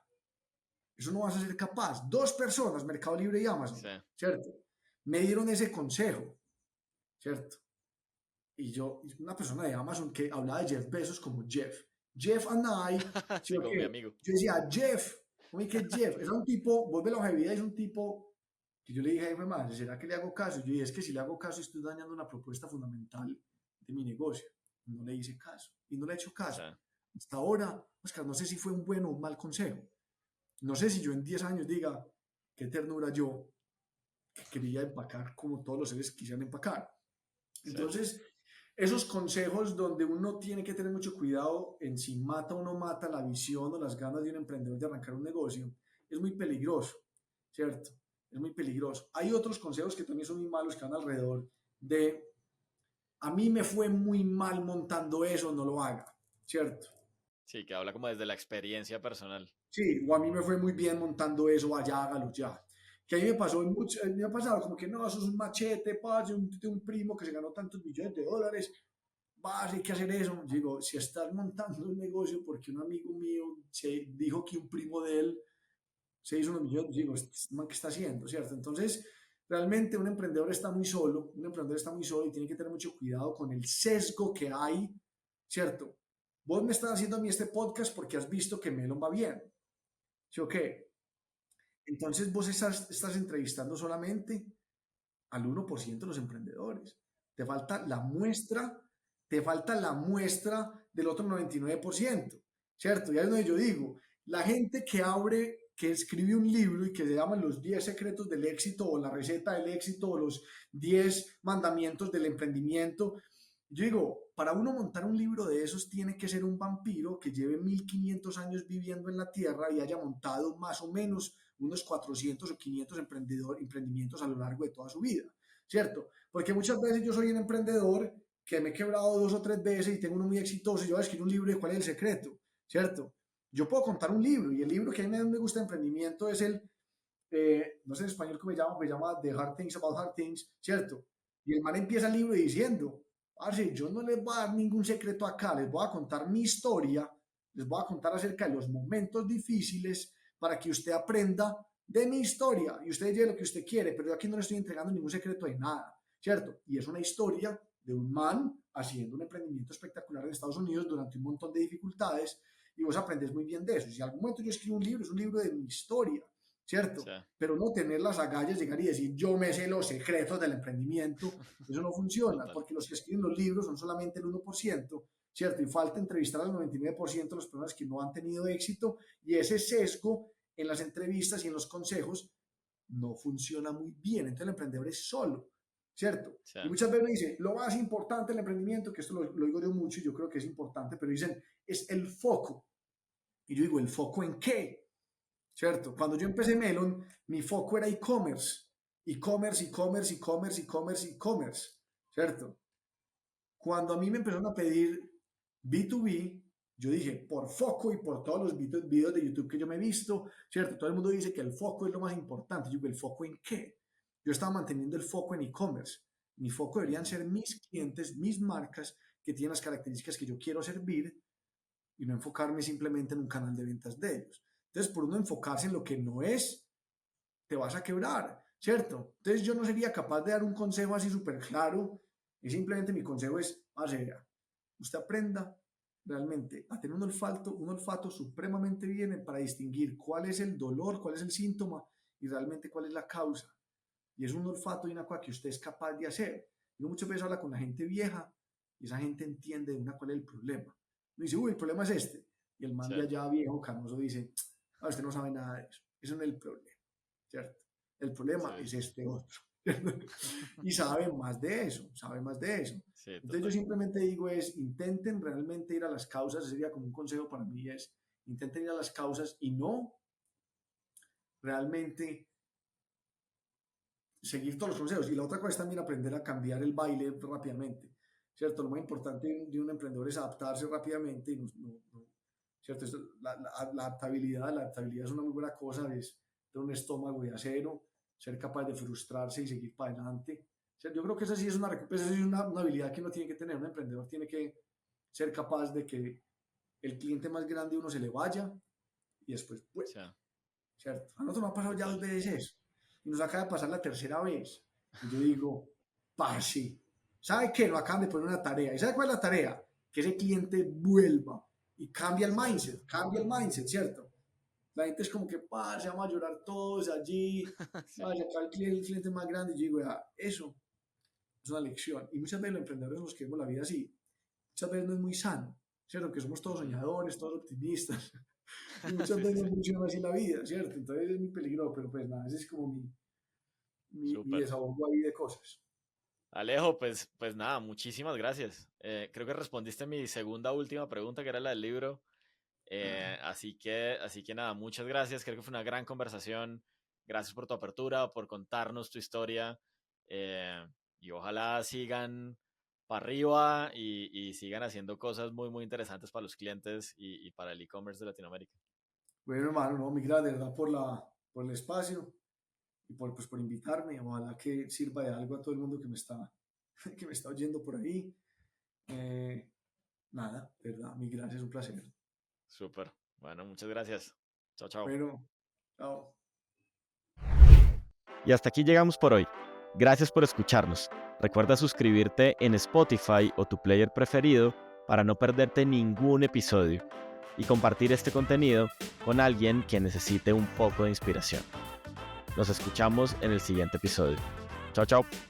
Eso no vas a ser capaz. Dos personas, Mercado Libre y Sí. Amazon, ¿cierto? Me dieron ese consejo, ¿cierto? Y yo, una persona de Amazon que hablaba de Jeff Bezos como Jeff. Jeff and I, ¿sí Sí, o como mi qué? amigo. Yo decía, Jeff, ¿cómo es que Jeff? Era un tipo, vuelve la hoja es un tipo que yo le dije, jefe, madre, ¿será que le hago caso? Y yo dije, es que si le hago caso estoy dañando una propuesta fundamental de mi negocio. No le hice caso y no le he hecho Sí. caso. Hasta ahora, Oscar, no sé si fue un buen o un mal consejo. No sé si yo en 10 años diga, qué ternura yo, que quería empacar como todos los seres quisieran empacar. Sí. Entonces, esos consejos donde uno tiene que tener mucho cuidado en si mata o no mata la visión o las ganas de un emprendedor de arrancar un negocio, es muy peligroso, ¿cierto? Es muy peligroso. Hay otros consejos que también son muy malos que van alrededor de, a mí me fue muy mal montando eso, no lo haga, ¿cierto? Sí, que habla como desde la experiencia personal. Sí, o a mí me fue muy bien montando eso, vaya, hágalo ya. Que a mí me pasó, me ha pasado como que no, eso es un machete, parce, de un primo que se ganó tantos millones de dólares, vas, hay que hacer eso. Digo, si estás montando un negocio porque un amigo mío se dijo que un primo de él se hizo unos millones, digo, este man, ¿qué está haciendo? ¿Cierto? Entonces, realmente un emprendedor está muy solo, un emprendedor está muy solo y tiene que tener mucho cuidado con el sesgo que hay, ¿cierto? Vos me estás haciendo a mí este podcast porque has visto que Melon va bien, ¿sí o qué? Entonces vos estás entrevistando solamente al 1% de los emprendedores. Te falta la muestra, te falta la muestra del otro 99%, ¿cierto? Y ahí es donde yo digo, la gente que abre, que escribe un libro y que se llaman los 10 secretos del éxito o la receta del éxito o los 10 mandamientos del emprendimiento, yo digo, para uno montar un libro de esos tiene que ser un vampiro que lleve 1500 años viviendo en la Tierra y haya montado más o menos unos 400 o 500 emprendimientos a lo largo de toda su vida, ¿cierto? Porque muchas veces yo soy un emprendedor que me he quebrado 2 o 3 veces y tengo uno muy exitoso y yo voy a escribir un libro de cuál es el secreto, ¿cierto? Yo puedo contar un libro y el libro que a mí me gusta de emprendimiento es no sé en español cómo me llama The Hard Things About Hard Things, ¿cierto? Y el man empieza el libro diciendo, parce, yo no les voy a dar ningún secreto acá, les voy a contar mi historia, les voy a contar acerca de los momentos difíciles para que usted aprenda de mi historia y usted lleve lo que usted quiere, pero yo aquí no le estoy entregando ningún secreto de nada, ¿cierto? Y es una historia de un man haciendo un emprendimiento espectacular en Estados Unidos durante un montón de dificultades y vos aprendes muy bien de eso. Si en algún momento yo escribo un libro, es un libro de mi historia, Sí, ¿cierto? Pero no tener las agallas, llegar y decir, yo me sé los secretos del emprendimiento, eso no funciona, total. porque los que escriben los libros son solamente el 1%, ¿cierto? Y falta entrevistar al 99% de las personas que no han tenido éxito, y ese sesgo en las entrevistas y en los consejos no funciona muy bien. Entonces el emprendedor es solo, ¿cierto? Sí, Y muchas veces me dicen, lo más importante del emprendimiento, que esto lo digo yo mucho y yo creo que es importante, pero dicen, es el foco. Y yo digo, ¿el foco en qué? ¿Cierto? Cuando yo empecé Melon, mi foco era e-commerce, e-commerce, e-commerce, e-commerce, e-commerce, e-commerce, ¿cierto? Cuando a mí me empezaron a pedir B2B, yo dije, por foco y por todos los videos de YouTube que yo me he visto, ¿cierto? Todo el mundo dice que el foco es lo más importante. Yo digo, ¿el foco en qué? Yo estaba manteniendo el foco en e-commerce. Mi foco deberían ujú, ser mis clientes, mis marcas que tienen las características que yo quiero servir y no enfocarme simplemente en un canal de ventas de ellos. Entonces, por uno enfocarse en lo que no es, te vas a quebrar, ¿cierto? Entonces, yo no sería capaz de dar un consejo así súper claro y simplemente mi consejo es, usted aprenda realmente a tener un olfato supremamente bien para distinguir cuál es el dolor, cuál es el síntoma y realmente cuál es la causa. Y es un olfato y una cosa que usted es capaz de hacer. Yo muchas veces habla con la gente vieja y esa gente entiende de una cuál es el problema. Me dice, uy, el problema es este. Y el man sí, de allá viejo, carnoso, dice, usted no sabe nada de eso. Eso no es el problema, ¿cierto? El problema sí, es este otro. Y sabe más de eso, sabe más de eso. sí, Entonces yo total. simplemente digo es, intenten realmente ir a las causas, ese sería como un consejo para mí es, intenten ir a las causas y no realmente seguir todos los consejos. Y la otra cosa es también aprender a cambiar el baile rápidamente, ¿cierto? Lo más importante de un emprendedor es adaptarse rápidamente y ¿cierto? La adaptabilidad es una muy buena cosa, es tener un estómago de acero, ser capaz de frustrarse y seguir para adelante. O sea, yo creo que esa sí es esa sí es una habilidad que uno tiene que tener, un emprendedor tiene que ser capaz de que el cliente más grande uno se le vaya y después vuelva, Sí, ¿cierto? A nosotros nos ha pasado ya dos total. veces eso y nos acaba de pasar la tercera vez. Y yo digo, parce, ¿sabe qué? Nos acaban de poner una tarea. ¿Y sabe cuál es la tarea? Que ese cliente vuelva y Sí, cambia el mindset, ¿cierto? La gente es como que, parce, vamos a llorar todos allí, sí, vaya, acá el cliente más grande. Y yo digo, eso es una lección. Y muchas veces los emprendedores nos queremos la vida así. Muchas veces no es muy sano, ¿cierto? Que somos todos ujú, soñadores, todos optimistas. Y muchas sí, sí, veces sí. no funciona así la vida, ¿cierto? Entonces es muy peligroso, pero pues nada, ese es como mi Súper. desahogo ahí de cosas. Alejo, pues nada, muchísimas gracias. Creo que respondiste mi segunda última pregunta, que era la del libro. Así que nada, muchas gracias. Creo que fue una gran conversación. Gracias por tu apertura, por contarnos tu historia. eh, y ojalá sigan para arriba y sigan haciendo cosas muy, muy interesantes para los clientes y para el e-commerce de Latinoamérica. Bueno, hermano, no, mil gracias, de verdad, por el espacio y por invitarme. Ojalá que sirva de algo a todo el mundo que me está, que me está oyendo por ahí. Eh, Nada, de verdad, mil gracias, un placer. Súper. Bueno, muchas gracias. Chao, chao. Bueno, chao. Y hasta aquí llegamos por hoy. Gracias por escucharnos. Recuerda suscribirte en Spotify o tu player preferido para no perderte ningún episodio y compartir este contenido con alguien que necesite un poco de inspiración. Nos escuchamos en el siguiente episodio. Chao, chao.